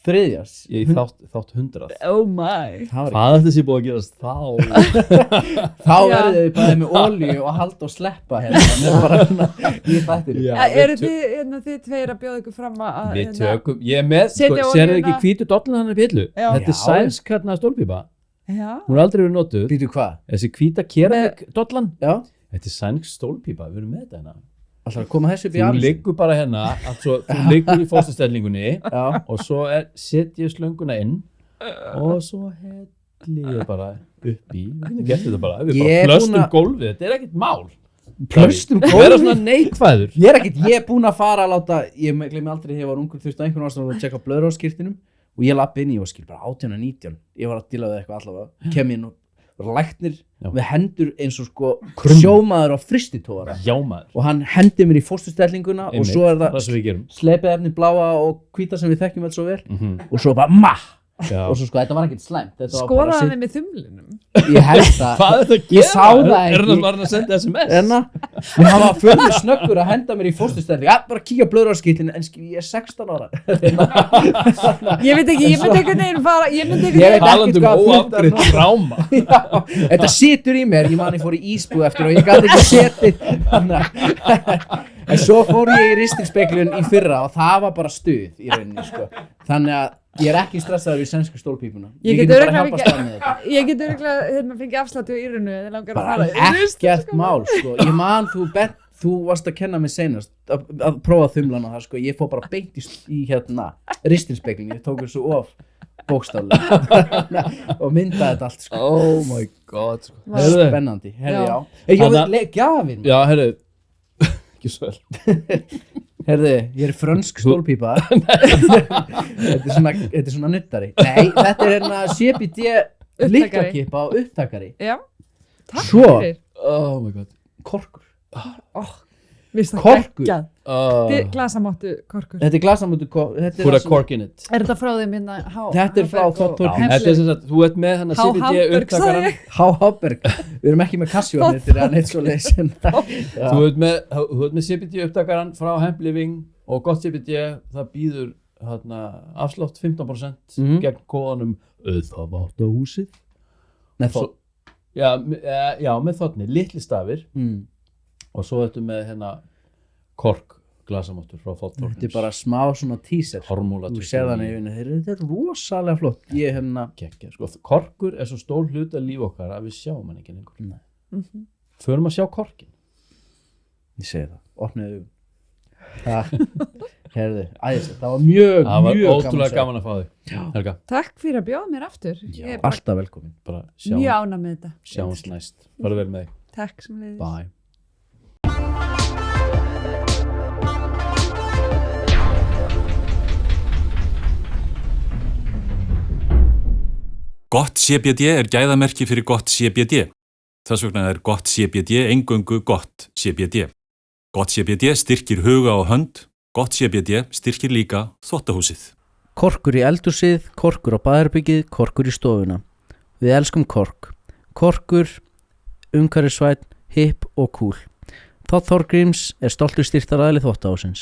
þriðjas í þátt 100. Oh my. Hvað er þessi búið að gerast þá? Þá verður þið bara með olíu og halda og sleppa hérna bara í þættir. Eru þið tveir að bjóða ykkur fram að við tökum, ég er með, sko, sér ekki hvítu dolluna hann í pillu? Þetta er sænsk hérna stólpípa. Hún er aldrei verið notuð. Býtu hvað? Þessi hvíta keramik dollan. Já. Þetta er sænsk stólpípa, við erum með þetta hérna. Alltaf að koma þessu upp í Þú liggur bara hérna, altså, þú liggur í fósturstellingunni og svo set ég slönguna inn og svo helli ég bara upp í, við getum þetta bara, við bara plöstum gólfið, þetta er ekkert mál. Plöstum gólfið? Það er svona neikvæður. Ég er búinn að fara að láta, ég gleymi aldrei þegar ég var ungur, þurfti einhvern ástæðan að tjekka blöðróskirtinum og ég lappi inn í og skil bara 18 og 19, ég var að díla við eitthvað allavega, kem inn og læknir með hendur eins og sko sjómaður á fristitóra og hann hendi mér í fósturstellinguna og svo er það slepið efni bláa og hvíta sem við þekkjum alls svo vel og svo bara og svo sko þetta var ekkert slæmt. Skoraði hann með þumlinum? Ég held það. Hvað er þetta að gera? Ég sá það ekki. Er það bara að senda SMS? En hann var fyrir snöggur að henda mér í fósturstellingu. Bara kíkja blöðróskirtin en ég er 16 ára. Ég veit ekki, ég myndi einhvern veginn fara talandi óafgreitt tráma. Þetta situr í mér. Ég man ég fór í ísbúð eftir og ég gat ekki setið. En svo fór ég í ristilspeglun í fyrra og það var bara stuð í rauninni sko. Þannig að ég er ekki stressaður í sænsku stólpípuna. Ég get bara hjálpa stað með þetta. Ég get örugglega fengið afslátt í Írunu eða langar að fara. Ekkert mál sko. Ég man þú varst að kenna mig seinast að prófa þumlana það sko. Ég fór bara beint í ristilspeglun. Ég tók þessu of bókstaflega og myndaði þetta allt sko. Oh my god sko. Spennandi. Herri, já. Gjafir. Já, herri. Ekki svo vel. Herði, ég er frönsk stólpípa. Þetta er svona nuttari. Nei, þetta er hérna CBD lyklakipa og upptakari. Já, takk fyrir. Oh my god. Korkur. Korkur. Þetta er glasamáttu korkur. Þetta er glasamáttu korkur. Put a cork in it. Er þetta frá þeim minna? Þetta er frá Þorkins. Þetta er sem sagt, þú ert með hann að CBD upptakaran. Háberg. Við erum ekki með Cassioneer til að neitt svo leysin. Þú ert með CBD upptakaran frá Hemp Living og gott CBD, það býður afslátt 15% gegn kóðanum Auðvátahúsið. Já, með þotni, litli stafir. Og svo þetta með hérna kork glasamáttur frá Þorkins. Þetta er bara smá svona teaser. Formúla. Þú sér það nefnir, þetta er rosalega flott. Ég geggja, sko. Korkur er svo stór hluti af líf okkar að við sjáum hann ekki lengur. Förum að sjá korkin. Ég segi það. Opniðu Herðu, æðislegt. Það var mjög ótrúlega gaman að fá þig. Helga. Takk fyrir að bjóða mér aftur. Já, alltaf velkomin. Mjög ánægð með þetta. Sjáumst næst. Farðu vel með þig. Takk sem leiðis. Bye. Gott CBD er gæðamerki fyrir gott CBD. Þess vegna er gott CBD eingöngu gott CBD. Gott CBD styrkir huga og hönd, gott CBD styrkir líka þvottahúsið. Korkur í eldhúsið, korkur á baðherbergið, korkur í stofuna. Við elskum kork. Korkur, umhverfisvænn, hipp og cool. Þorgríms er stoltur styrktaraðili þvottahússins.